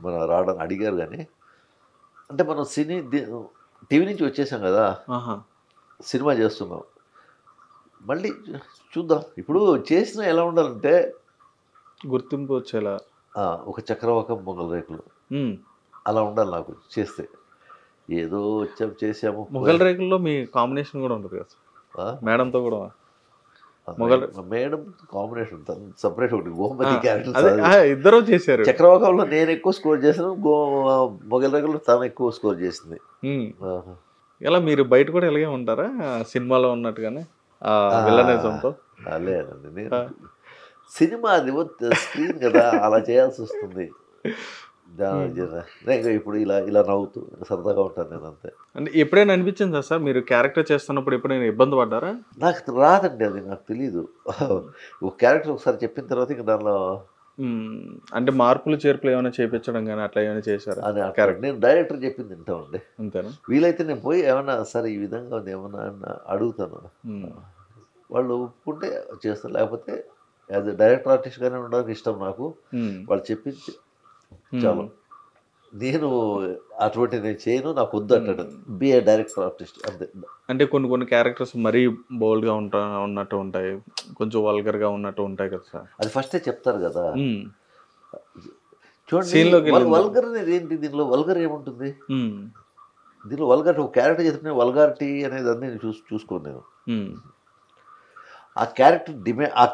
మన రావడానికి అడిగారు. కానీ అంటే మనం టీవీ నుంచి వచ్చేసాం కదా, సినిమా చేస్తున్నాం, మళ్ళీ చూద్దాం. ఇప్పుడు చేసిన ఎలా ఉండాలంటే గుర్తింపు వచ్చేలా, ఒక చక్రవాకం మొగల్ రేకులు అలా ఉండాలి నాకు చేస్తే. ఏదో చేసాము. మొగల్ రేకుల్లో మీ కాంబినేషన్ కూడా ఉంటుంది కదా మేడంతో కూడా? మేడం కాంబినేషన్ సపరేట్ ఒకటి, గోమతి క్యారెక్టర్ ఇద్దరు చేశారు. చక్రవాకంలో నేను ఎక్కువ స్కోర్ చేశాను, మొగల్ రేకుల్లో తను ఎక్కువ స్కోర్ చేసింది. ఇలా మీరు బయట కూడా ఇలాగే ఉంటారా సినిమాలో ఉన్నట్టుగానే విలనిజంతో? లేదండి, నేను సినిమా అది స్క్రీన్ కదా, అలా చేయాల్సి వస్తుంది. ఇప్పుడు ఇలా నవ్వుతూ సరదాగా ఉంటాను నేను అంతే. అంటే ఎప్పుడైనా అనిపించిందా సార్ మీరు క్యారెక్టర్ చేస్తున్నప్పుడు ఎప్పుడైనా ఇబ్బంది పడ్డారా? నాకు రాదండి, అది నాకు తెలీదు. ఒక క్యారెక్టర్ ఒకసారి చెప్పిన తర్వాత ఇంకా దానిలో అంటే మార్పులు చేర్పులు ఏమైనా చేయించడం కానీ అట్లా ఏమైనా చేశారా? క్యారెక్టర్ నేను డైరెక్టర్ చెప్పింది వింటామండి. అంతేనా? వీలైతే నేను పోయి ఏమన్నా సరే ఈ విధంగా ఉంది ఏమన్నా అడుగుతాను, వాళ్ళు ఒప్పుకుంటే చేస్తాను. లేకపోతే యాజ్ ఎ డైరెక్టర్ ఆర్టిస్ట్గానే ఉండడానికి ఇష్టం నాకు. వాళ్ళు చెప్పింది చాలు, నేను అటువంటి నేను చేయను, నాకు వద్దు అంటాడు. బి ఏ డైరెక్టర్ ఆర్టిస్ట్ అంతే. అంటే కొన్ని క్యారెక్టర్స్ మరీ బోల్డ్గా ఉన్నట్టు ఉంటాయి, కొంచెం వల్గర్గా ఉన్నట్టు ఉంటాయి కదా సార్, అది ఫస్టే చెప్తారు కదా. చూడండి, వల్గర్ అనేది ఏంటి, దీనిలో వల్గర్ ఏముంటుంది? దీనిలో వల్గర్ ఒక క్యారెక్టర్ చెప్తే వల్గారిటీ అనేది అన్నీ చూసుకోను నేను. ఆ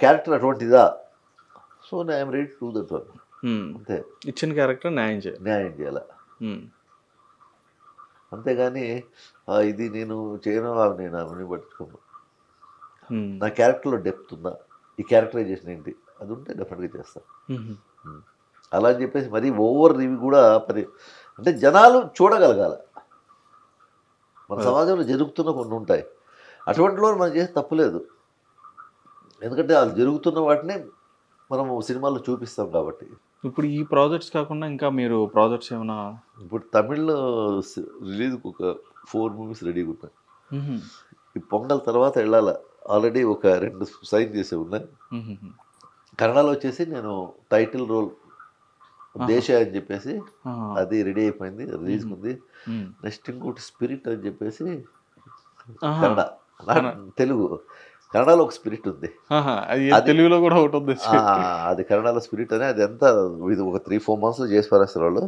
క్యారెక్టర్ అటువంటిదా, so I'm ready to do that one అంతే. ఇచ్చిన క్యారెక్టర్ న్యాయం చేయాలి అంతేగాని ఇది నేను చేయను, నేను అవన్నీ పట్టుకోను. నా క్యారెక్టర్లో డెప్త్ ఉందా, ఈ క్యారెక్టరైజేషన్ ఏంటి, అది ఉంటే డెఫినెట్గా చేస్తాను. అలా అని చెప్పేసి మరీ ఓవర్ ఇవి కూడా మరి అంటే జనాలు చూడగలగాల. మన సమాజంలో జరుగుతున్న కొన్ని ఉంటాయి, అటువంటిలో మనం చేసే తప్పులేదు. ఎందుకంటే అది జరుగుతున్న వాటిని మనము సినిమాల్లో చూపిస్తాం కాబట్టి. ఇప్పుడు ఈ ప్రాజెక్ట్స్ కాకుండా ఇంకా మీరు ప్రాజెక్ట్స్ ఏమైనా? ఇప్పుడు తమిళ్లో రిలీజ్కి ఒక 4 మూవీస్ రెడీగా ఉన్నాయి. ఈ పొంగల్ తర్వాత వెళ్ళాల. ఆల్రెడీ ఒక 2 సైన్ చేసే ఉన్నాయి. కన్నడలో వచ్చేసి నేను టైటిల్ రోల్ దేశ అని చెప్పేసి అది రెడీ అయిపోయింది, రిలీజ్కి ఉంది. నెక్స్ట్ ఇంకోటి స్పిరిట్ అని చెప్పేసి కన్నడ, తెలుగు. కన్నడలో ఒక స్పిరిట్ ఉంది, తెలుగులో కూడా ఒకటి ఉంది. అది కన్నడలో స్పిరిట్ అని. అది ఎంత ఇది ఒక 3-4 months చేసి పారేస్తారు వాళ్ళు.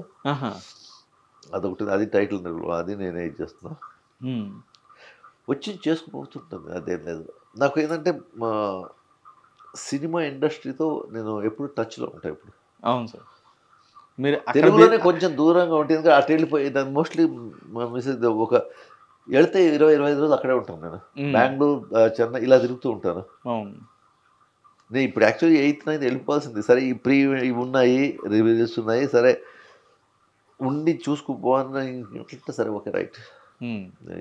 అదొకటి, అది టైటిల్, అది నేనే ఇది చేస్తున్నా. వచ్చి చేసుకుపోతుంటుంది, అదేం లేదు. నాకు ఏంటంటే మా సినిమా ఇండస్ట్రీతో నేను ఎప్పుడు టచ్లో ఉంటాను. ఇప్పుడు అవును సార్, మీరు తెలుగులోనే కొంచెం దూరంగా ఉంటుంది, అటు వెళ్ళిపోయి దాన్ని మోస్ట్లీ మిసెస్ ఒక వెళ్తే 20-25 రోజులు అక్కడే ఉంటాను. నేను బెంగళూరు, చెన్నై ఇలా తిరుగుతూ ఉంటాను. నేను ఇప్పుడు యాక్చువల్లీ 8th 9th వెళ్ళిపోవాల్సింది. సరే ఈ ఇవి ఉన్నాయి, రివ్యూస్ ఉన్నాయి, సరే ఉండి చూసుకుపోవాలంటే సరే ఓకే రైట్,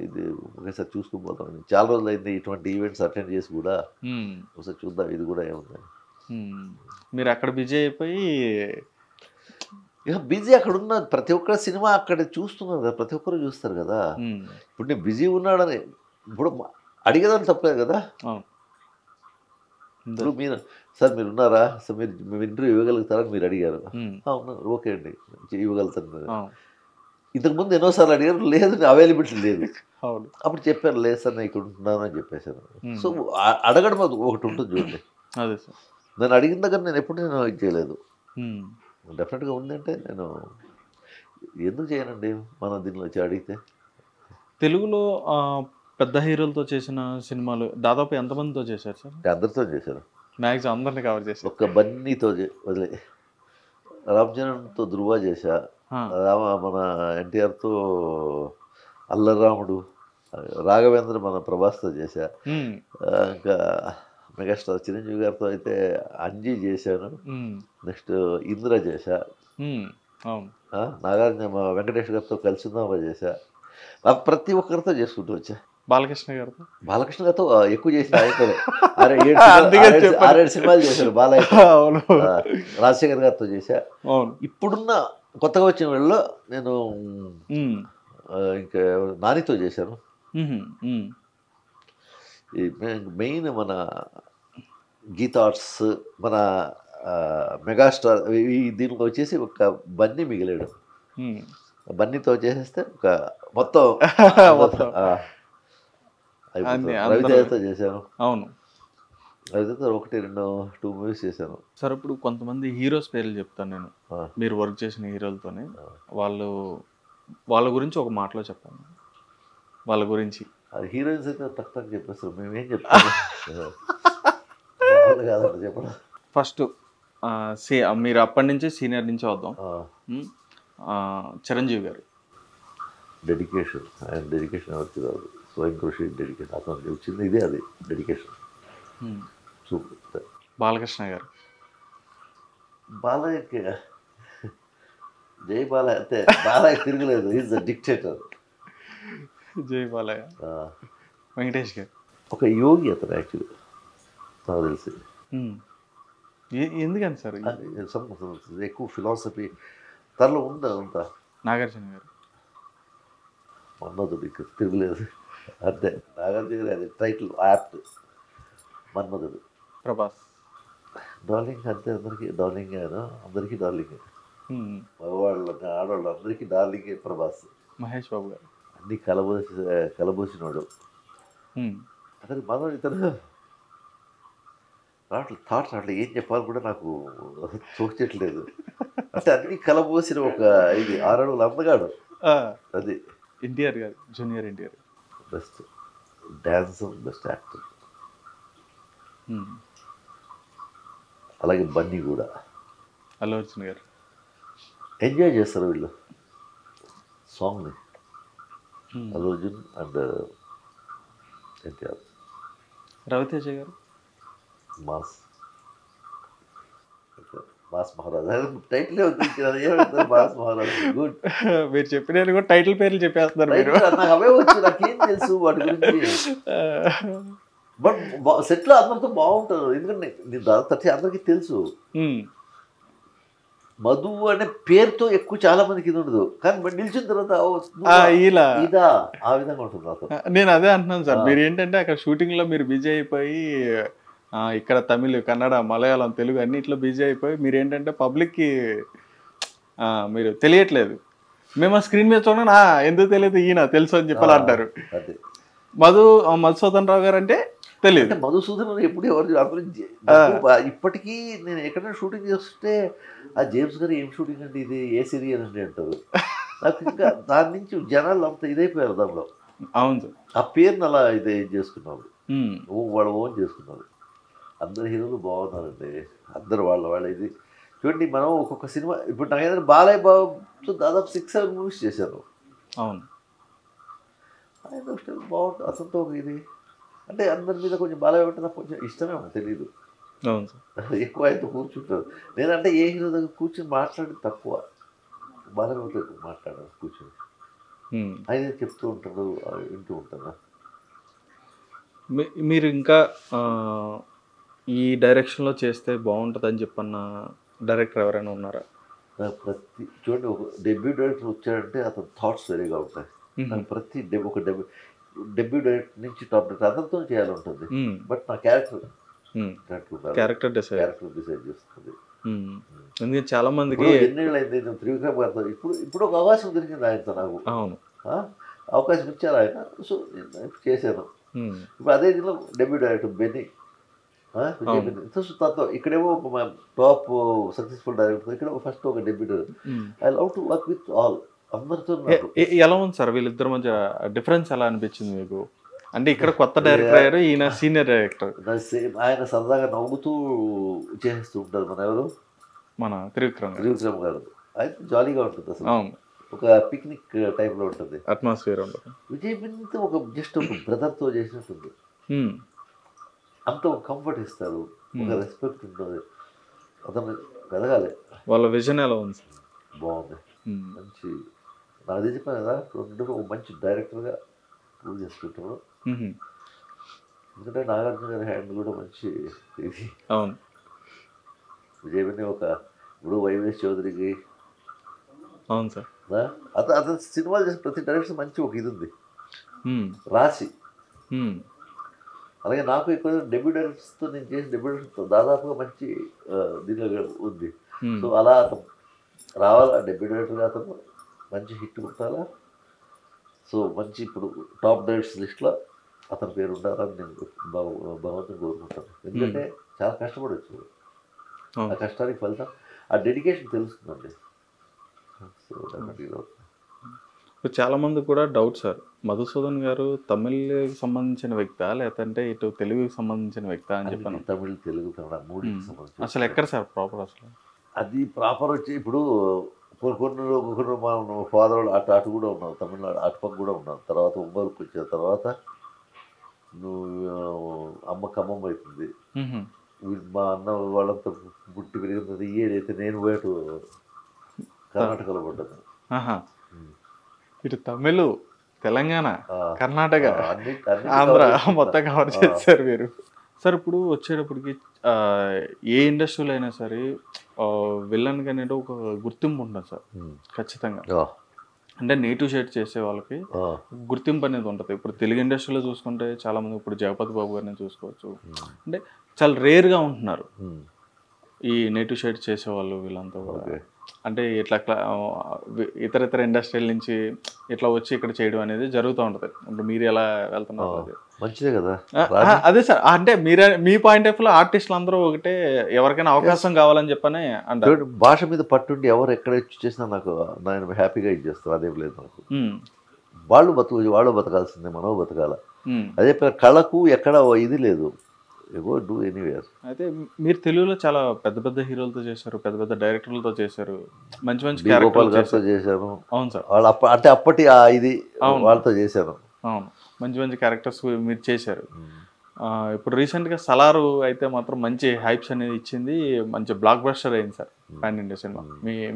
ఇది ఒకేసారి చూసుకుపోతాం. చాలా రోజులు అయింది ఇటువంటి ఈవెంట్స్ అటెండ్ చేసి కూడా, ఒకసారి చూద్దాం ఇది కూడా ఏముంది. మీరు అక్కడ బిజీ అయిపోయి ఇక బిజీ అక్కడ ఉన్న ప్రతి ఒక్కరు సినిమా అక్కడ చూస్తున్నారు కదా, ప్రతి ఒక్కరు చూస్తారు కదా. ఇప్పుడు నేను బిజీ ఉన్నాడని ఇప్పుడు అడిగేదాన్ని తప్పలేదు కదా. ఇప్పుడు మీరు సార్ మీరు ఉన్నారా, సార్ మీరు ఇంటర్వ్యూ ఇవ్వగలుగుతారని మీరు అడిగారు. అవును ఓకే అండి ఇవ్వగలుగుతాను. ఇంతకుముందు ఎన్నోసార్లు అడిగారు, లేదు అవైలబిలిటీ లేదు. అప్పుడు చెప్పారు లేదు సార్ నేను ఇక్కడ ఉంటున్నాను అని చెప్పేశాను. సో అడగడం ఒకటి ఉంటుంది చూడండి. అదే సార్, నేను అడిగిన దగ్గర నేను ఎప్పుడు నేను ఇది చేయలేదు. డెఫినెట్గా ఉందంటే నేను ఎందుకు చేయనండి, మనం దీనిలో వచ్చి అడిగితే. తెలుగులో పెద్ద హీరోలతో చేసిన సినిమాలు దాదాపు ఎంతమందితో చేశారు సార్? అందరితో చేశాను, మ్యాక్సిమం అందరిని కవర్ చేశారు. ఒక్క బన్నీతో వదిలే. రామ్ చరణ్తో ధృవ చేశా, మన ఎన్టీఆర్తో అల్లరాముడు, రాఘవేంద్ర మన ప్రభాస్తో చేశా, ఇంకా మెగాస్టార్ చిరంజీవి గారితో అయితే అంజీ చేశాను, నెక్స్ట్ ఇంద్ర చేశా, నాగార్జున వెంకటేష్ గారితో కలిసి ఉందామా చేశా. ప్రతి ఒక్కరితో చేసుకుంటూ వచ్చా. బాలకృష్ణ గారితో ఎక్కువ చేసిన ఆయనతో 6-7 సినిమాలు చేశారు. బాలయ్య, రాజశేఖర్ గారితో చేశా. ఇప్పుడున్న కొత్తగా వచ్చిన వాళ్ళలో నేను ఇంకా నానితో చేశాను. మెయిన్ మన గీతా ఆర్ట్స్, మన మెగాస్టార్, దీనిలో వచ్చేసి ఒక బన్నీ మిగిలాడు. బన్నీతో చేసేస్తే ఒక మొత్తం రవితేజతో చేశాను. అవును, రవితేజతో 1-2 మూవీస్ చేశాను. సార్ ఇప్పుడు కొంతమంది హీరోస్ పేర్లు చెప్తాను నేను, మీరు వర్క్ చేసిన హీరోలతోనే. వాళ్ళ గురించి ఒక మాటలో చెప్పండి, వాళ్ళ గురించి. అది హీరోయిన్స్ అయితే తక్కువ చెప్పేస్తారు, మేమేం చెప్తాము కాదంట చెప్పడం. ఫస్ట్ మీరు అప్పటి నుంచి సీనియర్ నుంచి వద్దాం. చిరంజీవి గారు డెడికేషన్, ఆయన డెడికేషన్ ఎవరికి రాదు. స్వయం కృషి, డెడికేషన్ అతనికి వచ్చింది, ఇదే అది డెడికేషన్. సూపర్. బాలకృష్ణ గారు, బాలయ్యకి జై బాలయ్య అంతే, బాలయ్య తిరగలేదు, ఈజ్ ద డిక్టేటర్. జై బాలయ్య. వెంకటేష్ గారు ఒక యోగి అతను యాక్చువల్లీ నాకు తెలిసి. ఎందుకని సార్ ఎక్కువ ఫిలాసఫీ తనలో ఉంది అంతా. నాగార్జున గారు మన్మధుడు ఇక్కడ తిరగలేదు అంతే. నాగార్జున అది టైటిల్ యాప్ట్, మన్మధుడు. ప్రభాస్ డార్లింగ్ అంతే, అందరికీ డార్లింగ్ ఆయన, అందరికీ డార్లింగ్. మగవాళ్ళు ఆడవాళ్ళు అందరికీ డార్లింగే ప్రభాస్. మహేష్ బాబు గారు అన్నీ కలబోసినాడు. అతనికి మనం ఇతను రావట్లేదు, థాట్స్ రావట్లేదు, ఏం చెప్పాలి కూడా నాకు తోచట్లేదు. అంటే అన్ని కలబోసిన ఒక ఇది 6 అడుగులు అందగాడు. అది ఎన్టీఆర్ గారు, junior NTR best dancer, best actor. అలాగే బన్నీ కూడా. అల్లు అర్జున్ గారు ఎంజాయ్ చేస్తారు వీళ్ళు సాంగ్ని. అల్లు అర్జున్ అండ్ ఎన్టీఆర్. రవితేజ గారు మాస్. మాస్ మహారాజ్ టైటిల్ ఏమంటారు మాస్ మహారాజ్ గుడ్. మీరు చెప్పిన కూడా టైటిల్ పేర్లు చెప్పేస్తున్నారు మీరు. నాకు అవే వచ్చు, నాకేం తెలుసు వాటి గురించి. బట్ సెట్లో అందరితో బాగుంటారు, ఎందుకంటే నేను దాదాపు అందరికీ తెలుసు. మధు అనే పేరుతో ఎక్కువ చాలా మందికి ఇది ఉండదు, కానీ నిలిచిన తర్వాత ఇదా ఆ విధంగా ఉంటుంది నాతో. నేను అదే అంటున్నాను సార్, మీరు ఏంటంటే అక్కడ షూటింగ్ లో మీరు బిజీ అయిపోయి ఇక్కడ తమిళ్, కన్నడ, మలయాళం, తెలుగు అన్నిట్లో బిజీ అయిపోయి మీరు ఏంటంటే పబ్లిక్కి మీరు తెలియట్లేదు. మేము ఆ స్క్రీన్ మీద చూడండి ఎందుకు తెలియదు ఈయన తెలుసు అని చెప్పాలి అంటారు. మధుసూదన్ రావు గారు అంటే తెలియదు. మధుసూదన్ ఎప్పుడు ఎవరు ఇప్పటికీ నేను ఎక్కడైనా షూటింగ్ చేస్తుంటే ఆ జేమ్స్ గారు ఏం షూటింగ్ అంటే ఇది ఏ సీరియల్ అండి అంటారు. నాకు ఇంకా దాని నుంచి జనాలు అంత ఇదైపోయారు దానిలో. అవును సార్, ఆ పేరుని అలా ఇదే చేసుకున్నారు, వాళ్ళు ఓన్ చేసుకున్నారు. అందరు హీరోలు బాగున్నారండి, అందరు వాళ్ళ ఇది చూడండి. మనం ఒక్కొక్క సినిమా ఇప్పుడు నాకు ఏదైనా బాలయ్య బాబుతో దాదాపు 6-7 మూవీస్ చేశాను. అవును, ఆయన బాగుంటుంది అతనితో ఒక ఇది అంటే అందరి మీద కొంచెం బాలయ్య అంటే నాకు కొంచెం ఇష్టమే తెలియదు. అవును సార్, ఎక్కువ ఆయనతో కూర్చుంటారు. నేనంటే ఏ హీరో దగ్గర కూర్చొని మాట్లాడి తక్కువ, బాలయ్యతో ఎక్కువ మాట్లాడాను కూర్చొని. ఆయన చెప్తూ ఉంటాడు, వింటూ ఉంటాను. మీరు ఇంకా ఈ డైరెక్షన్లో చేస్తే బాగుంటుందని చెప్పన్న డైరెక్టర్ ఎవరైనా ఉన్నారా? ప్రతి చూడండి, ఒక డెబ్యూ డైరెక్టర్ వచ్చాడంటే అతని థాట్స్ వేరేగా ఉంటాయి. ప్రతి ఒక డెబ్యూ డైరెక్టర్ నుంచి టాప్ డైరెక్టర్ అందరితో చేయాలి ఉంటుంది. బట్ నా క్యారెక్టర్ డిసైడ్ చేస్తుంది. ఎందుకంటే చాలా మందికి ఎన్నేళ్ళు అయింది నేను త్రివిక్రమ్ గారితో ఇప్పుడు ఒక అవకాశం దొరికింది ఆయనతో నాకు. అవును, అవకాశం ఇచ్చారు ఆయన, సో నేను చేశాను. ఇప్పుడు అదే దీనిలో డెబ్యూ డైరెక్టర్ బెన్నీ తనతో ఇక్కడేమో ఒక టాప్ సక్సెస్ఫుల్ డైరెక్టర్, ఇక్కడ ఫస్ట్ ఒక debut director. I love to work with all అందరితో. ఎలా ఉంది సార్ వీళ్ళిద్దరి మధ్య డిఫరెన్స్ ఎలా అనిపించింది మీకు? అంటే ఇక్కడ కొత్త డైరెక్టర్ అయ్యారు, ఈయన సీనియర్ డైరెక్టర్. సేమ్ ఆయన సరదాగా నవ్వుతూ చేస్తూ ఉంటారు. మన త్రివిక్రమ్ గారు అయితే జాలీగా ఉంటుంది అసలు. ఒక పిక్నిక్ టైప్లో ఉంటుంది, అట్మాస్ఫియర్ ఉంటుంది. విజయ్ బిందు ఒక జస్ట్ ఒక బ్రదర్తో చేసినట్టుంది. అంత ఒక కంఫర్ట్ ఇస్తారు, ఒక రెస్పెక్ట్ ఉంటుంది. అతను ఎదగాలి. వాళ్ళ విజన్ ఎలా ఉంది? బాగుంది, మంచి. నాకు తెలిసిపోయి కదా ఒక మంచి డైరెక్టర్గా ప్రూవ్ చేసుకుంటారు. ఎందుకంటే నాగార్జున గారి హ్యాండ్ కూడా మంచి ఇది. అవును, విజయ్ ఒక ఇప్పుడు వైవేష్ చౌదరికి. అవును సార్, అతను సినిమాలు చేసిన ప్రతి డైరెక్షన్ మంచి ఒక ఇది ఉంది రాసి. అలాగే నాకు ఎక్కువ డెబ్యూ డైరెక్టర్స్తో నేను చేసిన డెబ్యూ డైరెక్టర్తో దాదాపుగా మంచి దీనిలో ఉంది. సో అలా అతను రావాలా, డెబ్యూ డైరెక్టర్గా అతను మంచి హిట్ కొట్టాలా. సో మంచి ఇప్పుడు టాప్ డైరెక్టర్స్ లిస్ట్లో అతని పేరు ఉండాలని నేను భగవంతుని కోరుకుంటాను. ఎందుకంటే చాలా కష్టపడవచ్చు, ఆ కష్టానికి ఫలితం ఆ డెడికేషన్ తెలుస్తుందండి. సో చాలా మంది కూడా డౌట్ సార్, మధుసూదన్ గారు తమిళ్కి సంబంధించిన వ్యక్తా లేదంటే ఇటు తెలుగుకి సంబంధించిన వ్యక్తా అని చెప్పాను. తమిళ్, తెలుగు, కన్నడ మూడింటికి సంబంధించి. అసలు ఎక్కడ సార్ ప్రాపర్? అసలు అది ప్రాపర్ వచ్చి ఇప్పుడు కొన్ని మా ఫాదర్ వాళ్ళు అటు కూడా ఉన్నారు, తమిళనాడు అటుపక్క కూడా ఉన్నారు. తర్వాత ఒంగోలుకి వచ్చిన తర్వాత అమ్మ ఖమ్మం అవుతుంది. మా అన్న వాళ్ళంతా పుట్టి పెరిగినది ఏదైతే నేను పోయేటు కర్ణాటకలో పడ్డాను. ఇటు తమిళ్, తెలంగాణ, కర్ణాటక, ఆంధ్ర మొత్తం కవర్ చేశారు మీరు. సార్ ఇప్పుడు వచ్చేటప్పటికి ఏ ఇండస్ట్రీలో అయినా సరే విలన్ అనేది ఒక గుర్తింపు ఉంటుంది సార్ ఖచ్చితంగా. అంటే నేటివ్ షేడ్ చేసే వాళ్ళకి గుర్తింపు అనేది ఉంటుంది. ఇప్పుడు తెలుగు ఇండస్ట్రీలో చూసుకుంటే చాలా మంది ఇప్పుడు జగపతి బాబు గారిని చూసుకోవచ్చు. అంటే చాలా రేర్గా ఉంటున్నారు ఈ నేటివ్ షేడ్ చేసేవాళ్ళు వీళ్ళంతా కూడా. అంటే ఇట్లా ఇతర ఇండస్ట్రీల నుంచి ఇట్లా వచ్చి ఇక్కడ చేయడం అనేది జరుగుతూ ఉంటుంది. ఇప్పుడు మీరు ఎలా వెళ్తున్నారు? అది మంచిదే కదా. అదే సార్, అంటే మీ పాయింట్ ఆఫ్ లో ఆర్టిస్టులు అందరూ ఒకటే, ఎవరికైనా అవకాశం కావాలని చెప్పని అంటారు. భాష మీద పట్టుండి ఎవరు ఎక్కడ చేసినా నాకు నేను హ్యాపీగా ఇది చేస్తాను, అదేం లేదు నాకు. వాళ్ళు బతకాల్సిందే, మనం బతకాల. అదే కళకు ఎక్కడ ఇది లేదు, డూ ఎనీవేర్. అయితే మీరు తెలుగులో చాలా పెద్ద పెద్ద హీరోలతో చేశారు, పెద్ద పెద్ద డైరెక్టర్లతో చేశారు, మంచి మంచి క్యారెక్టర్లతో చేశాను. అవును సార్, వాళ్ళు అంటే అప్పటి ఇది వాళ్ళతో చేశాను. అవును, మంచి మంచి క్యారెక్టర్స్ మీరు చేశారు. ఇప్పుడు రీసెంట్గా సలారు అయితే మాత్రం మంచి హైప్స్ అనేది ఇచ్చింది, మంచి బ్లాక్ బస్టర్ అయింది సార్ పాన్ ఇండియా సినిమా,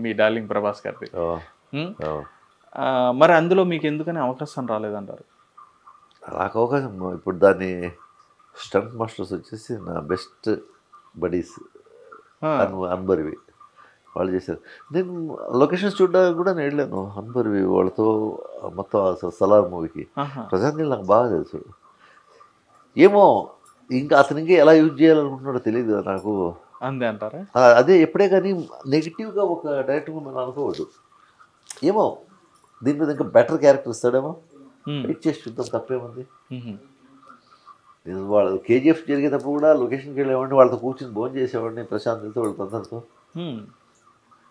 మీ డార్లింగ్ ప్రభాస్ గారిది. మరి అందులో మీకు ఎందుకని అవకాశం రాలేదంటారు? నాకు అవకాశం ఇప్పుడు దాన్ని స్టంట్ మాస్టర్స్ వచ్చేసి నా బెస్ట్ బడీస్ అన్బర్వి వాళ్ళు చేశారు. నేను లొకేషన్స్ చూడడానికి కూడా నేను వెళ్ళాను అన్బర్వి వాళ్ళతో మొత్తం అసలు సలార్ మూవీకి. ప్రశాంత్ నీల్ నాకు బాగా తెలుసు. ఏమో ఇంకా అతను ఇంకా ఎలా యూజ్ చేయాలనుకుంటున్నాడో తెలియదు కదా నాకు. అంతే అంటారా? అదే ఎప్పుడే కానీ నెగిటివ్గా ఒక డైరెక్టర్ మనం అనుకోవద్దు. ఏమో దీని మీద ఇంకా బెటర్ క్యారెక్టర్ ఇస్తాడేమో, వెయిట్ చేసి చూద్దాం, తప్పేముంది. నేను వాళ్ళు కేజీఎఫ్ జరిగేటప్పుడు కూడా లొకేషన్కి వెళ్ళేవాడిని, వాళ్ళతో కూర్చొని భోజనం చేసేవాడిని ప్రశాంత్తో వాళ్ళతో అందరితో.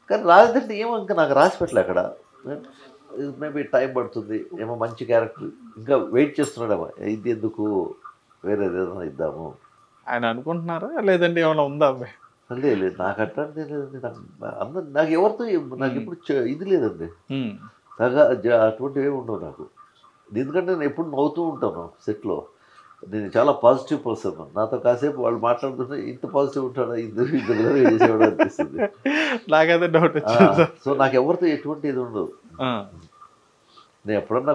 కానీ రాలేదంటే ఏమో ఇంకా నాకు రాసి పెట్టలే అక్కడ. మేబీ టైం పడుతుంది ఏమో, మంచి క్యారెక్టర్ ఇంకా వెయిట్ చేస్తున్నాడేమో, ఇది ఎందుకు వేరే ఏదైనా ఇద్దాము ఆయన అనుకుంటున్నారా, లేదంటే ఏమైనా ఉందా? లేదు నాకు అట్లాంటి లేదండి. నాకు ఎవరితో నాకు ఎప్పుడు ఇది లేదండి, నాకు అటువంటివి ఏమి ఉండవు నాకు. ఎందుకంటే నేను ఎప్పుడు నవ్వుతూ ఉంటాను సెట్లో. నేను చాలా పాజిటివ్ పర్సన్. నాతో కాసేపు వాళ్ళు మాట్లాడుతుంటే ఇంత పాజిటివ్ ఉంటాడా, ఇద్దరు చేసేవాడు అనిపిస్తుంది నాకైతే డౌట్. సో నాకు ఎవరితో ఎటువంటి ఇది ఉండదు. నేను ఎప్పుడన్నా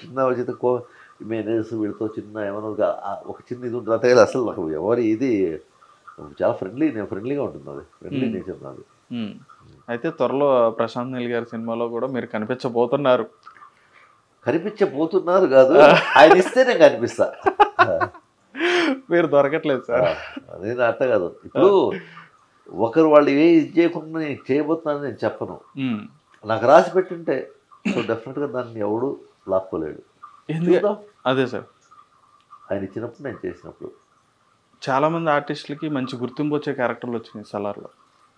చిన్న వచ్చితే మేనేజర్స్ వీళ్ళతో చిన్న ఏమన్నా ఒక చిన్న ఇది ఉంటుంది అంతే. అసలు నాకు ఎవరి ఇది చాలా నేను ఫ్రెండ్లీగా ఉంటుంది, అది ఫ్రెండ్లీ నేచర్ నాది. అయితే త్వరలో ప్రశాంత్ నీల్ గారి సినిమాలో కూడా మీరు కనిపించబోతున్నారు. కనిపించబోతున్నారు కాదు, ఆయన ఇస్తే నేను కనిపిస్తా. మీరు దొరకట్లేదు సార్. నేను అట్ట కాదు. ఇప్పుడు ఒకరు వాళ్ళు ఏ ఇది చేయకుండా నేను చేయబోతున్నాను నేను చెప్పను. నాకు రాసి పెట్టుంటే సో డెఫినెట్గా దాన్ని ఎవడు లాక్కోలేడు. అదే సార్, ఆయన ఇచ్చినప్పుడు నేను చేసినప్పుడు. చాలా మంది ఆర్టిస్టులకి మంచి గుర్తింపు వచ్చే క్యారెక్టర్లు వచ్చినాయి సలార్లో.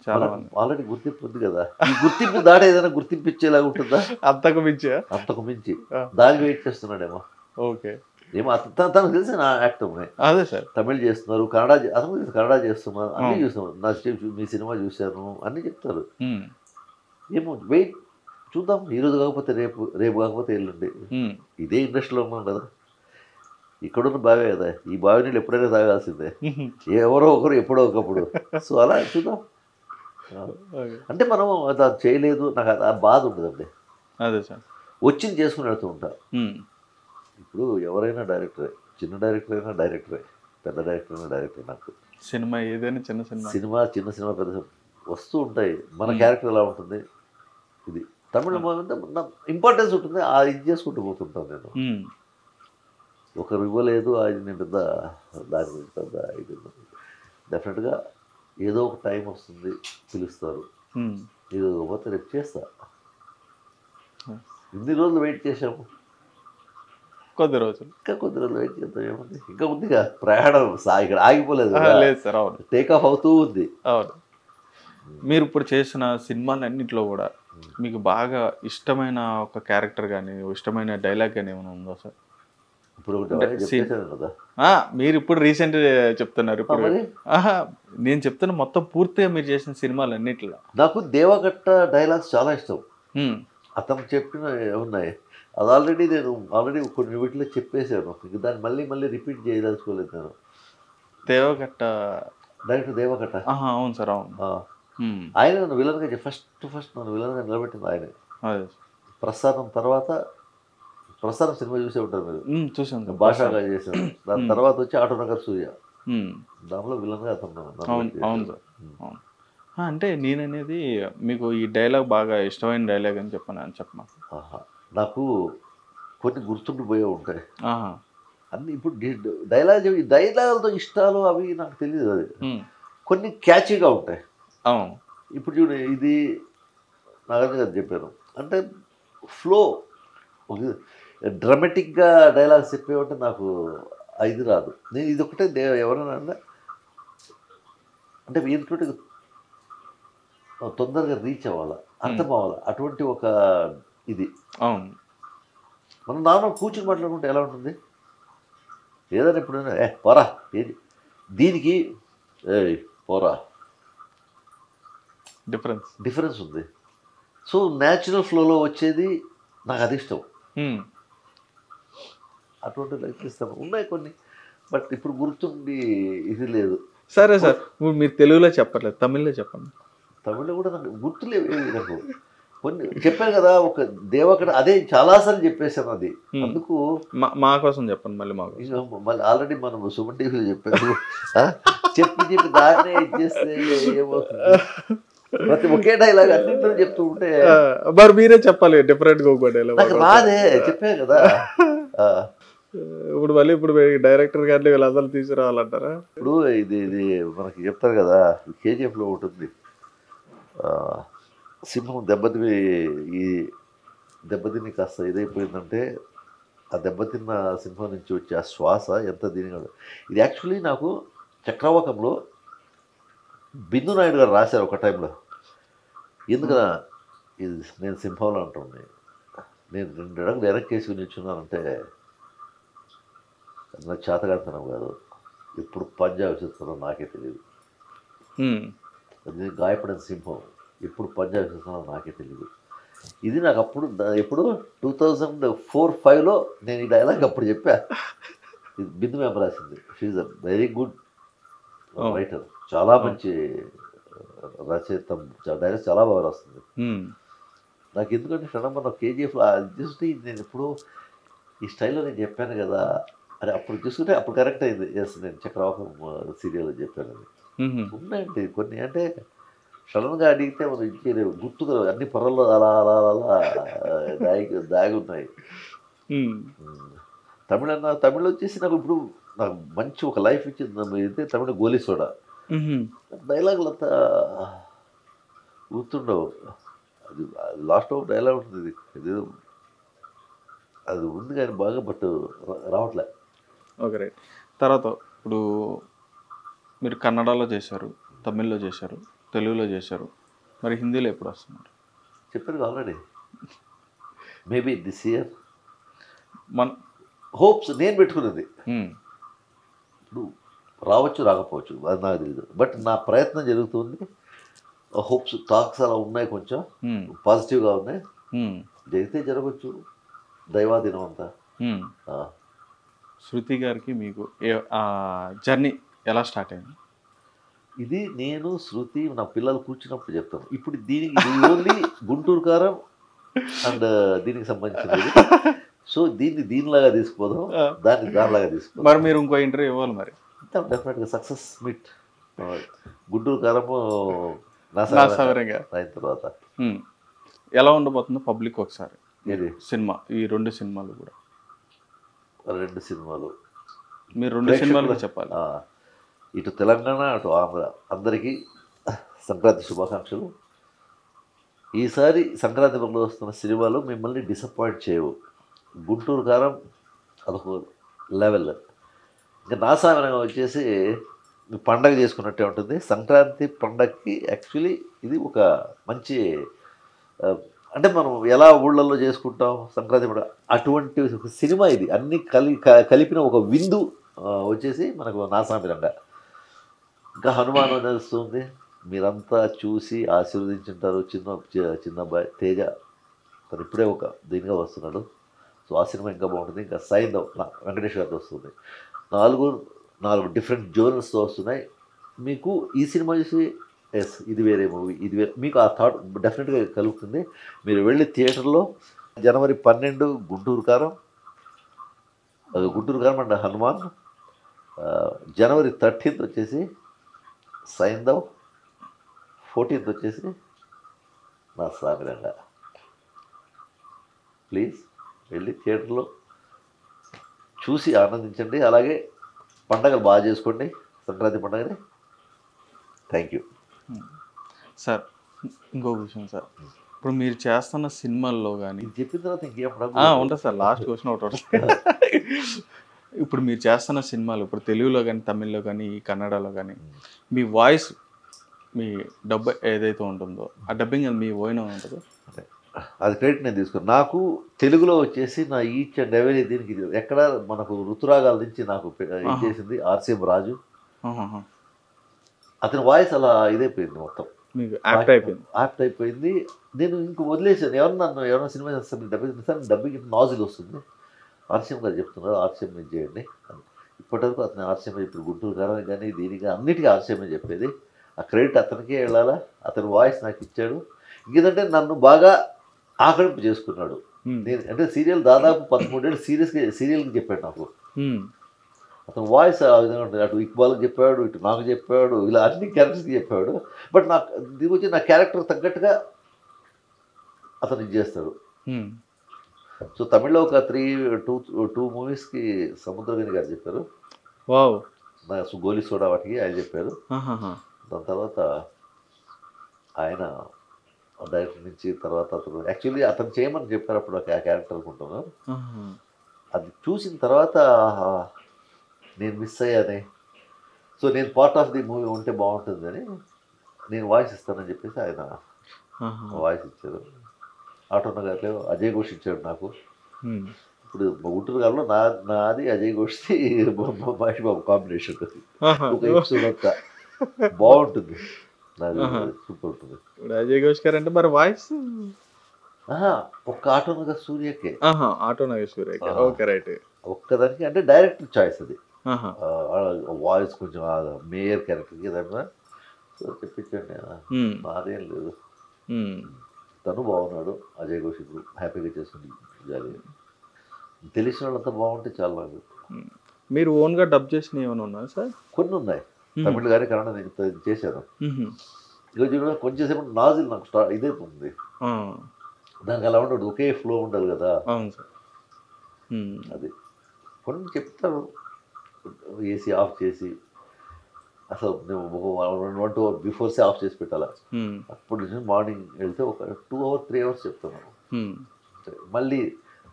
చాలా మంది ఆల్రెడీ గుర్తింపు ఉంది కదా, ఈ గుర్తింపు దాటి ఏదైనా గుర్తింపు ఇచ్చేలాగా ఉంటుందా? అంతకు మించి దానికి వెయిట్ చేస్తున్నాడేమో. ఓకే, ఏమో తనకు తెలిసి నా యాక్టర్. అదే సార్, తమిళ్ చేస్తున్నారు, కన్నడ చేస్తున్నారు, అన్నీ చూస్తున్నారు. నా మీ సినిమా చూశాను అన్నీ చెప్తారు. ఏమో వెయిట్ చూద్దాం. ఈరోజు కాకపోతే రేపు కాకపోతే ఎల్లుండి. ఇదే ఇండస్ట్రీలో ఉన్నాం కదా, ఇక్కడున్న బావే కదా, ఈ బావి నీళ్ళు ఎప్పుడైనా తాగాల్సిందే, ఎవరో ఒకరు ఎప్పుడో ఒకప్పుడు. సో అలా చూద్దాం. అంటే మనం అది చేయలేదు, నాకు ఆ బాధ ఉండదండి. అదే సార్, వచ్చింది చేసుకుని వెళ్తూ ఉంటా. ఇప్పుడు ఎవరైనా డైరెక్టరే, చిన్న డైరెక్టర్ అయినా డైరెక్టరే, పెద్ద డైరెక్టర్ అయినా డైరెక్టరే. నాకు సినిమా ఏదైనా చిన్న సినిమా పెద్ద వస్తూ ఉంటాయి. మన క్యారెక్టర్ ఎలా ఉంటుంది, ఇది తమిళ ఇంపార్టెన్స్ ఉంటుంది, ఇది చేసుకుంటూ పోతుంటాను నేను. ఒకరు ఇవ్వలేదు అది నేను పెద్ద దాని గురించి పెద్ద ఇది. డెఫినెట్గా ఏదో ఒక టైం వస్తుంది, పిలుస్తారు. ఇది పోతే రేపు చేస్తా. ఇన్ని రోజులు వెయిట్ చేసాము, కొద్ది రోజులు వెయిట్ చేద్దాం. ఏముంది, ఇంకా ఉందిగా ప్రయాణం. ఇక్కడ ఆగిపోలేదు సార్. అవును, టేక్ ఆఫ్ అవుతూ ఉంది. అవును. మీరు ఇప్పుడు చేసిన సినిమాలన్నింటిలో కూడా మీకు బాగా ఇష్టమైన ఒక క్యారెక్టర్ కానీ, ఇష్టమైన డైలాగ్ కానీ ఏమైనా ఉందా సార్? ఇప్పుడు కదా మీరు ఇప్పుడు రీసెంట్ చెప్తున్నారు. ఇప్పుడు నేను చెప్తున్నా మొత్తం పూర్తిగా మీరు చేసిన సినిమాలు అన్నిట్లో నాకు దేవగట్ట డైలాగ్స్ చాలా ఇష్టం. అతను చెప్పిన ఉన్నాయి, అది ఆల్రెడీ కొన్ని వీటిలో చెప్పేశాను. ఇంక దాన్ని మళ్ళీ రిపీట్ చేయదలుచుకోలేదు నేను. దేవగట్ట డైరెక్టర్ దేవగట్ట. అవును సార్, అవును. ఆయన నన్ను విలన్గా ఫస్ట్ నన్ను విలన్గా నిలబెట్టింది ఆయనే. ప్రస్థానం సినిమా చూసే ఉంటారు మీరు, చూసాను. భాషగా చేశాను. దాని తర్వాత వచ్చి ఆటోనగర్ సూర్య, దానిలో విలన్గా అతను. అవును సార్, అవును. అంటే నేననేది మీకు ఈ డైలాగ్ బాగా ఇష్టమైన డైలాగ్ అని చెప్పమా. నాకు కొన్ని గుర్తుండిపోయే ఉంటాయి అన్నీ. ఇప్పుడు డైలాగులతో ఇష్టాలు అవి నాకు తెలియదు. అది కొన్ని క్యాచీగా ఉంటాయి. ఇప్పుడు చూడు, ఇది నాగార్జున గారు చెప్పాను అంటే ఫ్లో డ్రామాటిక్గా డైలాగ్స్ చెప్పేవంటే నాకు ఇది రాదు. నేను ఇది ఒకటే ఎవరైనా అంటే ఏంటంటే తొందరగా రీచ్ అవ్వాలా, అర్థం అవ్వాలా, అటువంటి ఒక ఇది. అవును, మనం నార్మల్ కూర్చుని మాట్లాడుకుంటే ఎలా ఉంటుంది, ఏదైనా ఎప్పుడైనా పోరా ఏది, దీనికి పోరా డిఫరెన్స్ ఉంది. సో న్యాచురల్ ఫ్లోలో వచ్చేది నాకు అది ఇష్టం. అటువంటి లైఫ్ ఇస్తాను. ఉన్నాయి కొన్ని బట్ ఇప్పుడు గుర్తుండి ఇది లేదు. సరే సార్, ఇప్పుడు మీరు తెలుగులో చెప్పట్లేదు, తమిళ్లో చెప్పండి. తమిళ్లో కూడా నాకు గుర్తులేవు నాకు. కొన్ని చెప్పాను కదా, ఒక దేవకడ అదే చాలాసార్లు చెప్పేశాను అది. అందుకు మా కోసం చెప్పండి మళ్ళీ. మాకు మళ్ళీ ఆల్రెడీ మనం సుమన్ టీవీలో చెప్పాము. చెప్పి దాన్నే ఇచ్చేస్తే ఏమవుతుంది? ప్రతి ఒకే డైలాగ్ అన్నింటిలో చెప్తూ ఉంటే మరి మీరే చెప్పాలి డిఫరెంట్ గా డైలాగ్. నాకు రాదే, చెప్పాను కదా. ఇప్పుడు మళ్ళీ ఇప్పుడు డైరెక్టర్ గారిని వీళ్ళందరూ తీసుకురావాలంటారా? ఇప్పుడు ఇది ఇది మనకి చెప్తారు కదా, కేజీఎఫ్లో ఉంటుంది, సింహం దెబ్బతిని కాస్త ఇదైపోయిందంటే ఆ దెబ్బతిన్న సింహం నుంచి వచ్చే ఆ శ్వాస ఎంత దీనిగా. ఇది యాక్చువల్లీ నాకు చక్రవాకంలో బిందు నాయుడు గారు రాశారు ఒక టైంలో. ఎందుకనా ఇది నేను సింహంలో అంటుంది, నేను 2 అడుగులు వెనక్కి వేసుకుని నిల్చున్నానంటే నాకు చేతగాడుతున్నాం కాదు, ఎప్పుడు పంజాబ్ చూస్తున్నావు నాకే తెలియదు. అది గాయపడిన సింహం ఎప్పుడు పంజాబ్ చూస్తున్నావు నాకే తెలియదు. ఇది నాకు అప్పుడు ఎప్పుడు 2004-05లో నేను ఈ డైలాగ్ అప్పుడు చెప్పా. ఇది బిందు మ్యామ్ రాసింది. She a very good writer, చాలా మంచి రచయిత, డైలాగ్ చాలా బాగా రాస్తుంది. నాకు ఎందుకంటే క్షణం కేజీఎఫ్లో చూస్తే నేను ఎప్పుడు ఈ స్టైల్లో నేను చెప్పాను కదా అని అప్పుడు చూసుకుంటే అప్పుడు కరెక్ట్ అయింది. ఎస్, నేను చక్రవాకం సీరియల్లో చెప్పాను అది. ఉన్నాయండి కొన్ని, అంటే సడన్గా అడిగితే మనం ఇంకేలేవు, గుర్తుగా అన్ని పొరల్లో అలా అలా అలా దాగి ఉన్నాయి. తమిళ్ వచ్చేసి నాకు ఇప్పుడు నాకు మంచి ఒక లైఫ్ ఇచ్చింది అయితే తమిళ గోలీ సోడా. డైలాగులు అంతా గుర్తుండవు. అది లాస్ట్ ఆఫ్ డైలాగ్ ఉంటుంది, ఇది అది ఉంది కానీ బాగా, బట్ రావట్లే. Okay right. తర్వాత ఇప్పుడు మీరు కన్నడలో చేశారు, తమిళ్లో చేశారు, తెలుగులో చేశారు, మరి హిందీలో ఎప్పుడు వస్తున్నారు? చెప్పారు ఆల్రెడీ, మేబీ దిస్ ఇయర్. మన హోప్స్ నేను పెట్టుకున్నది. ఇప్పుడు రావచ్చు రాకపోవచ్చు అది నాకు తెలియదు, బట్ నా ప్రయత్నం జరుగుతుంది. హోప్స్ టాక్స్ అలా ఉన్నాయి, కొంచెం పాజిటివ్గా ఉన్నాయి. జరిగితే జరగచ్చు, దైవాధీనం అంతా. శృతి గారికి మీకు జర్నీ ఎలా స్టార్ట్ అయింది? ఇది నేను శృతి నా పిల్లలు కూర్చున్నప్పుడు చెప్తాను. ఇప్పుడు దీనికి ఓన్లీ గుంటూరు కారం అండ్ దీనికి సంబంధించింది. సో దీనిలాగా తీసుకుపోదాం, దానిలాగా తీసుకుపోదాం. మరి మీరు ఇంకో ఇంటర్వ్యూ ఇవ్వాలి మరి. డెఫినెట్గా సక్సెస్ మీట్ గుంటూరు కారము అయిన తర్వాత ఎలా ఉండబోతుందో పబ్లిక్ ఒకసారి సినిమా, ఈ 2 సినిమాలు కూడా. 2 సినిమాలు మీరు 2 సినిమాలు చెప్పాలి. ఇటు తెలంగాణ అటు ఆంధ్ర అందరికీ సంక్రాంతి శుభాకాంక్షలు. ఈసారి సంక్రాంతి వల్ల వస్తున్న సినిమాలు మిమ్మల్ని డిసప్పాయింట్ చేయవు. గుంటూరు కారం అదొక లెవెల్. ఇంకా నాసామరంగా వచ్చేసి పండగ చేసుకున్నట్టే ఉంటుంది. సంక్రాంతి పండగకి యాక్చువల్లీ ఇది ఒక మంచి, అంటే మనం ఎలా ఊళ్ళల్లో చేసుకుంటాం సంక్రాంతి పండుగ, అటువంటి ఒక సినిమా ఇది. అన్ని కలిపిన ఒక విందు వచ్చేసి మనకు నాసామిరంగా. ఇంకా హనుమాన్ నడుస్తుంది, మీరంతా చూసి ఆశీర్వదించుంటారు. చిన్న అబ్బాయి తేజ తను ఇప్పుడే ఒక దీనిగా వస్తున్నాడు. సో ఆ సినిమా ఇంకా బాగుంటుంది. ఇంకా సైందవ్ వెంకటేష్ గారితో వస్తుంది. 4 డిఫరెంట్ జోనర్స్తో వస్తున్నాయి. మీకు ఈ సినిమా చూసి ఎస్ ఇది వేరే మూవీ, ఇది వేరే, మీకు ఆ థాట్ డెఫినెట్గా కలుగుతుంది. మీరు వెళ్ళి థియేటర్లో జనవరి 12 గుంటూరు కారం అండ్ హనుమాన్, జనవరి 13th వచ్చేసి సైందవ్, 14th వచ్చేసి నా సామిరంగా. ప్లీజ్ వెళ్ళి థియేటర్లో చూసి ఆనందించండి. అలాగే పండగలు బాగా చేసుకోండి, సంక్రాంతి పండుగని. Thank you sir. ఇంకో విషయం సార్, ఇప్పుడు మీరు చేస్తున్న సినిమాల్లో కానీ చెప్పిన తర్వాత ఇంకేం ఉంటుంది సార్, లాస్ట్ క్వశ్చన్ ఒకటి. ఇప్పుడు మీరు చేస్తున్న సినిమాలు ఇప్పుడు తెలుగులో కానీ తమిళ్లో కానీ కన్నడలో కానీ మీ వాయిస్, మీ డబ్బు ఏదైతే ఉంటుందో ఆ డబ్బింగ్ మీ ఓయిన ఉంటుందో అది క్రెడిట్ నేను తీసుకున్నాను. నాకు తెలుగులో వచ్చేసి నా ఈచ్ అండ్ ఎవరీ దీనికి ఎక్కడ మనకు ఋతురాగాల నుంచి నాకు ఇచ్చేసింది ఆర్సీఎం రాజు. అతని వాయిస్ అలా ఇదైపోయింది, మొత్తం యాప్ట్ అయిపోయింది. నేను ఇంక వదిలేసాను. ఎవరన్నా సినిమా చేస్తాను డబ్బింగ్ నాజిల్ వస్తుంది, ఆర్సీఎం గారు చెప్తున్నారు ఆర్సీఎం నుంచి చేయండి. ఇప్పటివరకు అతని ఆర్సీఎం ఇప్పుడు గుంటూరు గారు కానీ దీనికి అన్నిటికీ ఆర్సీఎమే చెప్పేది. ఆ క్రెడిట్ అతనికే వెళ్ళాలా. అతని వాయిస్ నాకు ఇచ్చాడు. ఇంకేంటంటే నన్ను బాగా ఆకలింపు చేసుకున్నాడు. నేను అంటే సీరియల్ దాదాపు 13 ఏళ్ళు సీరియల్కి చెప్పాడు నాకు. అతను వాయిస్ ఆ విధంగా ఉంటుంది. అటు ఇక్బాల్కి చెప్పాడు, ఇటు నాకు చెప్పాడు, ఇలా అన్ని క్యారెక్టర్స్కి చెప్పాడు. బట్ నాకు దీనికి వచ్చి నా క్యారెక్టర్ తగ్గట్టుగా అతను ఇది చేస్తాడు. సో తమిళ్లో ఒక టూ మూవీస్కి సముద్రగని గారు చెప్పారు. వావ్. నా గోలి సోడా వాటికి ఆయన చెప్పారు. దాని తర్వాత ఆయన డైరెక్టర్ నుంచి తర్వాత అతను యాక్చువల్లీ అతను చేయమని చెప్పారు అప్పుడు ఆ క్యారెక్టర్ అనుకుంటున్నాను. అది చూసిన తర్వాత నేను మిస్ అయ్యానే. సో నేను పార్ట్ ఆఫ్ ది మూవీ ఉంటే బాగుంటుందని నేను వాయిస్ ఇస్తానని చెప్పేసి ఆయన వాయిస్ ఇచ్చారు. ఆటోనగర్లో అజయ్ ఘోష్ ఇచ్చాడు నాకు. ఇప్పుడు గుంటూరు గారిలో నాది అజయ్ ఘోష్ది మహేష్ బాబు కాంబినేషన్ ఒక ఎపిసోడ్ అంతా బాగుంటుంది. నాది సూపర్ ఉంటుంది. అజయ్ ఘోష్ గారు అంటే మరి వాయిస్ ఒక్క ఆటోనగర్ సూర్యకే. ఆటోనగర్ సూర్యకే. Okay right. ఒక్కదానికి అంటే డైరెక్టర్ చాయిస్ అది. వాయిస్ కొంచెం మేయర్ క్యారెక్టర్కి ఏదన్నా సో చెప్పించండి. నాదేం లేదు. తను బాగున్నాడు. అజయ్ ఘోష్ ఇప్పుడు హ్యాపీగా చేసుకుని తెలిసిన వాళ్ళంతా బాగుంటే చాలా నాకు. మీరు ఓన్గా డబ్ చేసిన ఏమైనా ఉన్నాయా సార్? కొన్ని ఉన్నాయి. తమిళ కానీ కన్నడ నేను చేశాను. ఈరోజు కొంచెం సేపు నాజిల్ నాకు ఇదైపోతుంది. దానికి అలా ఉండదు, ఒకే ఫ్లో ఉండాలి కదా. అవును సార్. అది కొన్ని చెప్తాను. ఏసీ ఆఫ్ చేసి అసలు నువ్వు 1 2 hours బిఫోర్సే ఆఫ్ చేసి పెట్టాలా. అప్పుడు నుంచి మార్నింగ్ వెళ్తే ఒక 2 hours 3 hours చెప్తున్నాను. మళ్ళీ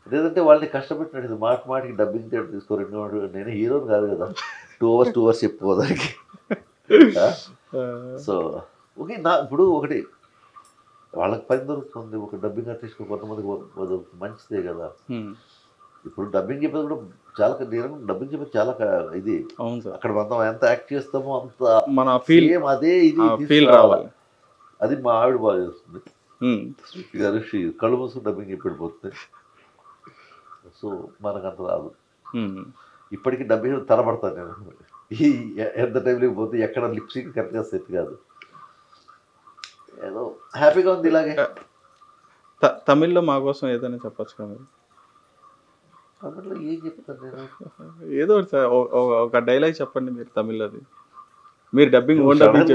లేదంటే వాళ్ళని కష్టపెట్టినట్టు మాటికి డబ్బింగ్ థియేటర్ తీసుకో 2 hours. నేను హీరోని కాదు కదా 2 hours చెప్పుకోదానికి. సో ఓకే ఇప్పుడు ఒకటి వాళ్ళకి పని దొరుకుతుంది. ఒక డబ్బింగ్ ఆర్టిస్ట్ కొంతమందికి మంచిదే కదా. ఇప్పుడు డబ్బింగ్ చెప్పేది కూడా చాలా డబ్బింగ్ చెప్పేది చాలా ఇది. అక్కడ మనం ఎంత యాక్ట్ చేస్తామో అంత మన ఫీల్ అదే ఇది ఫీల్ రావాలి. అది మా ఆవిడ బాగా చేస్తుంది. కళ్ళు మూసుకుని డబ్బింగ్ చెప్పిపోతుంది. సో మనకంత రాదు. ఇప్పటికీ డబ్బింగ్ తలపడతాను నేను. ఎంత టైంలోకి పోతే ఎక్కడ లిప్సింగ్ కరెక్ట్గా సెట్ కాదు. ఏదో హ్యాపీగా ఉంది. ఇలాగే తమిళ్లో మా కోసం ఏదైనా చెప్పచ్చు కదా మీరు? తమిళ్లో ఏం చెప్తాను నేను? ఏదో ఒక డైలాగ్ చెప్పండి మీరు తమిళ్లోది. మీరు డబ్బింగ్ ఓన్ డబ్బింగ్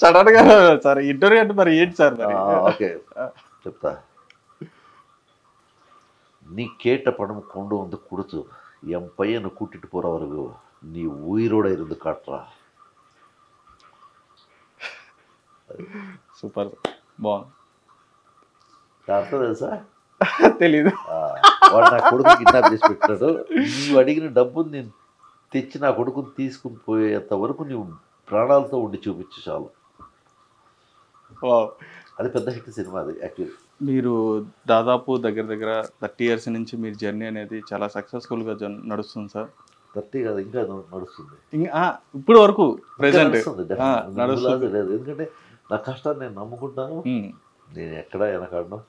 సడన్ గా సార్ ఇంటర్వ్యూ అంటే మరి ఏంటి సార్? ఓకే చెప్తా. நீ கேட்ட பணம் கொண்டு வந்து கொடுத்து என் பையனை கூட்டிட்டு போறவருக்கு நீ உயிரோட இருந்து காட்டுறா. సూపర్ బాగుంది. అర్థం తెలుసా? తెలీదు. వాడు నా కొడుకు కిడ్నాప్ చేసి పెట్టాడు. నువ్వు అడిగిన డబ్బుని నేను తెచ్చి నా కొడుకుని తీసుకుని పోయేంత వరకు నువ్వు ప్రాణాలతో ఉండి చూపించు చాలు. అది పెద్ద హిట్ సినిమా అది యాక్చువల్లీ. మీరు దాదాపు దగ్గర 30 years నుంచి మీరు జర్నీ అనేది చాలా సక్సెస్ఫుల్గా నడుస్తుంది సార్. 30 కాదు ఇంకా నడుస్తుంది. ఇంకా ఇప్పుడు వరకు ప్రెసెంట్ నడుస్తుంది లేదు. ఎందుకంటే నా కష్టాన్ని నేను నమ్ముకుంటాను. నేను ఎక్కడ వెనకాడను.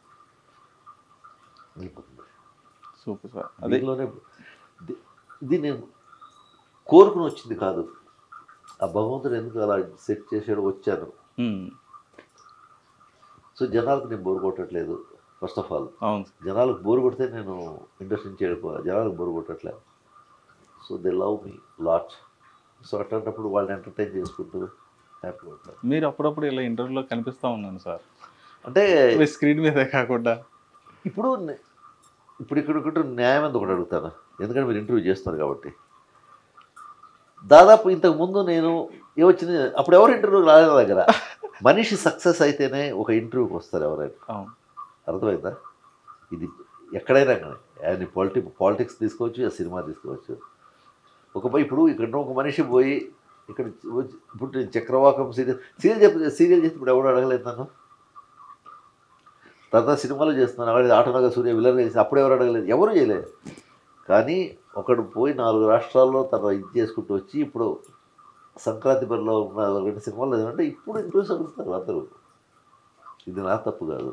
Super sir. దీనిలోనే ఇది నేను కోరుకుని వచ్చింది కాదు. ఆ భగవంతుడు ఎందుకు అలా సెట్ చేసాడు వచ్చాను. సో జనాలకు నేను బోరు కొట్టట్లేదు ఫస్ట్ ఆఫ్ ఆల్. జనాలకు బోరు కొడితే నేను ఇండస్ట్రీ నుంచి వెళ్ళిపోవాలి. జనాలకు బోరు కొట్టట్లేదు. So they love me lot. So అట్లాంటప్పుడు వాళ్ళని ఎంటర్టైన్ చేసుకుంటూ హ్యాపీగా ఉంటారు. మీరు అప్పుడప్పుడు ఇలా ఇంటర్వ్యూలో కనిపిస్తూ ఉన్నాను సార్. అంటే స్క్రీన్ మీదే కాకుండా ఇప్పుడు ఇక్కడ న్యాయం ఎందుకు ఒకటి అడుగుతాను. ఎందుకంటే మీరు ఇంటర్వ్యూ చేస్తున్నారు కాబట్టి. దాదాపు ఇంతకుముందు నేను ఏమొచ్చింది అప్పుడు ఎవరు ఇంటర్వ్యూ రాలేదు దగ్గర. మనిషి సక్సెస్ అయితేనే ఒక ఇంటర్వ్యూకి వస్తారు ఎవరైనా. అర్థమైందా? ఇది ఎక్కడైనా కానీ ఆయన పాలిటిక్స్ తీసుకోవచ్చు, సినిమా తీసుకోవచ్చు. ఇప్పుడు ఇక్కడ ఒక మనిషి పోయి ఇక్కడ ఇప్పుడు నేను చక్రవాకం సీరియల్ చేసి ఇప్పుడు ఎవరు అడగలేదు నన్ను. తర్వాత సినిమాలో చేస్తున్నాను అలాగే ఆటోనగర్ సూర్య విలన్గా చేసి అప్పుడు ఎవరు అడగలేదు, ఎవరు చేయలేదు. కానీ ఒకడు పోయి 4 రాష్ట్రాల్లో తన ఇది చేసుకుంటూ వచ్చి ఇప్పుడు సంక్రాంతి బరిలో ఉన్న 2 సినిమాలు ఏదంటే ఇప్పుడు ఇంట్రెస్ట్ అడుగుతారు అందరూ. ఇది నా తప్పు కాదు,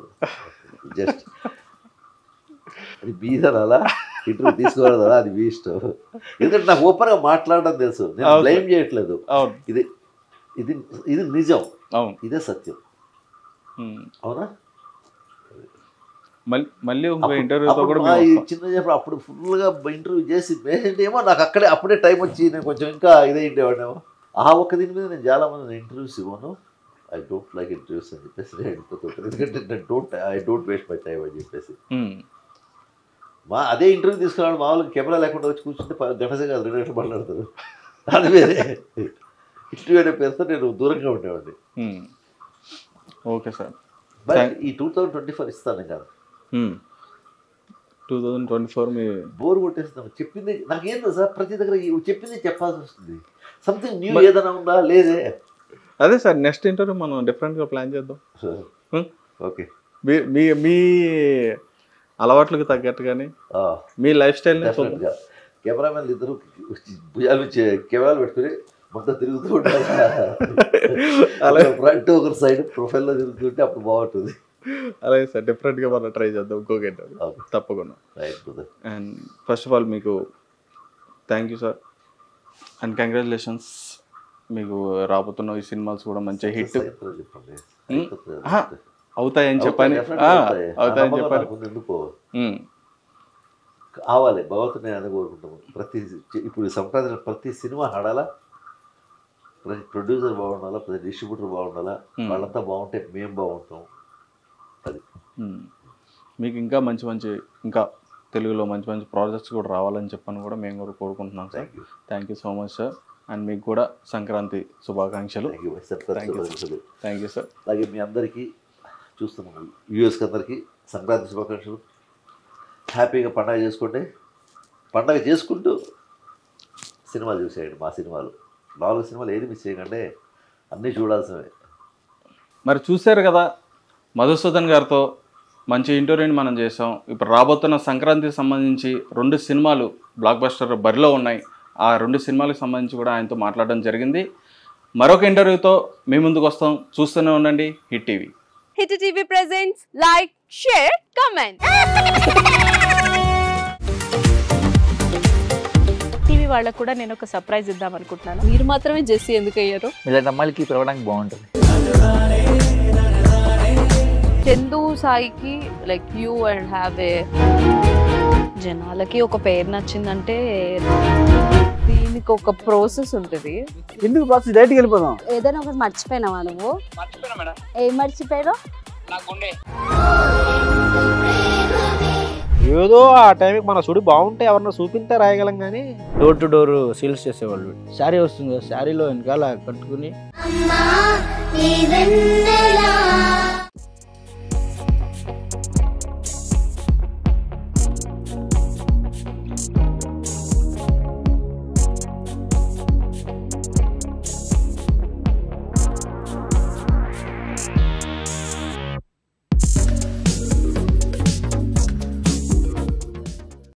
జస్ట్ అది బీదర్ అలా ఇంటర్వ్యూ తీసుకోవాలి కదా, అది మీ ఇష్టం. ఎందుకంటే నాకు ఓపెన్గా మాట్లాడడం తెలుసు, నేను బ్లేమ్ చేయట్లేదు. ఇది ఇది ఇది నిజం, ఇదే సత్యం. అవునా? మళ్ళీ ఇంటర్వ్యూతో కూడా చిన్న చెప్పి అప్పుడు ఫుల్గా ఇంటర్వ్యూ చేసి ఏమో నాకు అప్పుడే టైం వచ్చి నేను కొంచెం ఇంకా ఇదే ఉండేవాడేమో. ఆ ఒక్క దీని మీద నేను చాలా మంది ఇంటర్వ్యూస్ ఇవ్వను, ఐ డోంట్ లైక్ ఇంటర్వ్యూస్ అని చెప్పేసి నేను వెళ్ళిపోతుంటాను. ఎందుకంటే I don't waste my time అని చెప్పేసి. అదే ఇంటర్వ్యూ తీసుకున్నాడు మామూలుగా కెమెరా లేకుండా వచ్చి కూర్చుంటే గంటసే కాదు 2 గంటలు మాట్లాడతారు, అది వేరే. ఇంటర్వ్యూ అనే పేరుతో నేను దూరంగా ఉండేవాడిని. ఓకే సార్, బట్ ఈ 2024 ఇస్తాను కాదు, 2024 మీ బోర్ కొట్టేస్తాను. చెప్పింది నాకేందో సార్, ప్రతి దగ్గర చెప్పింది చెప్పాల్సి వస్తుంది. సంథింగ్ న్యూ ఏదైనా ఉందా? లేదే. అదే సార్, నెక్స్ట్ ఇంటర్వ్యూ మనం డిఫరెంట్గా ప్లాన్ చేద్దాం. ఓకే, మీ అలవాట్లకు తగ్గట్టుగానే మీ లైఫ్ స్టైల్ కెమెరామెన్లు ఇద్దరు భుజాలు కెమెరాలు పెట్టుకుని మొత్తం తిరుగుతూ ఉంటారు, ఫ్రంట్ ఒకరి సైడ్ ప్రొఫైల్లో తిరుగుతుంటే అప్పుడు బాగుంటుంది. అలాగే సార్, డిఫరెంట్గా మనం ట్రై చేద్దాం ఇంకొక ఇంటర్వ్యూ తప్పకుండా. అండ్ ఫస్ట్ ఆఫ్ ఆల్ మీకు thank you sir, and congratulations. మీకు రాబోతున్న ఈ సినిమాస్ కూడా మంచి హిట్ అవుతాయని చెప్పని అవుతాయని చెప్పాలి. ఎందుకు కావాలి భగవంతుని నేను అని కోరుకుంటాము. ఇప్పుడు సంక్రాంతి ప్రతి సినిమా ఆడాలా, ప్రతి ప్రొడ్యూసర్ బాగుండాలా, ప్రతి డిస్ట్రిబ్యూటర్ బాగుండాలా, వాళ్ళంతా బాగుంటే మేము బాగుంటాం. అది మీకు ఇంకా ఇంకా తెలుగులో మంచి మంచి ప్రాజెక్ట్స్ కూడా రావాలని చెప్పని కూడా మేము కూడా కోరుకుంటున్నాం sir. Thank you so much sir. And మీకు కూడా సంక్రాంతి శుభాకాంక్షలు. Thank you sir. అలాగే మీ అందరికీ చూస్తున్నాం వ్యూవర్స్కి అందరికీ సంక్రాంతి శుభాకాంక్షలు. హ్యాపీగా పండగ చేసుకోండి, పండగ చేసుకుంటూ సినిమాలు చూసేయండి. మా సినిమాలు 4 సినిమాలు ఏది మిస్ చేయకండి, అన్నీ చూడాల్సినవే. మరి చూశారు కదా, మధుసూదన్ గారితో మంచి ఇంటర్వ్యూని మనం చేసాం. ఇప్పుడు రాబోతున్న సంక్రాంతికి సంబంధించి 2 సినిమాలు బ్లాక్ బస్టర్ బరిలో ఉన్నాయి. ఆ 2 సినిమాలకు సంబంధించి కూడా ఆయనతో మాట్లాడడం జరిగింది. మరొక ఇంటర్వ్యూతో మీ ముందుకు వస్తాం, చూస్తూనే ఉండండి hit TV. Hit TV presents like, share, comment. TV వాళ్ళకు కూడా నేను ఒక సర్ప్రైజ్ ఇద్దాం అనుకుంటున్నాను. మీరు మాత్రమే జెస్సీ ఎందుకు అయ్యారు? ఇలాంటి అమ్మాయిలకి పిలవడానికి బాగుంటుంది. చందు సాయికి like you and have a జనాలకి ఒక పేరు నచ్చిందంటే దీనికి ఒక ప్రాసెస్ ఉంటుంది. ఎందుకు ప్రాసెస్ డైరెక్ట్గా వెళ్ళిపోదాం. ఏదైనా ఒకటి మర్చిపోయినావా నువ్వు? ఏం మర్చిపోయావు? ఏదో ఆ టైంకి మన సుడి బాగుంటే ఎవరన్నా చూపిస్తే రాయగలం కానీ డోర్ టు డోర్ సేల్స్ చేసేవాళ్ళు. శారీ వస్తుంది, శారీలో వెనకాల కట్టుకుని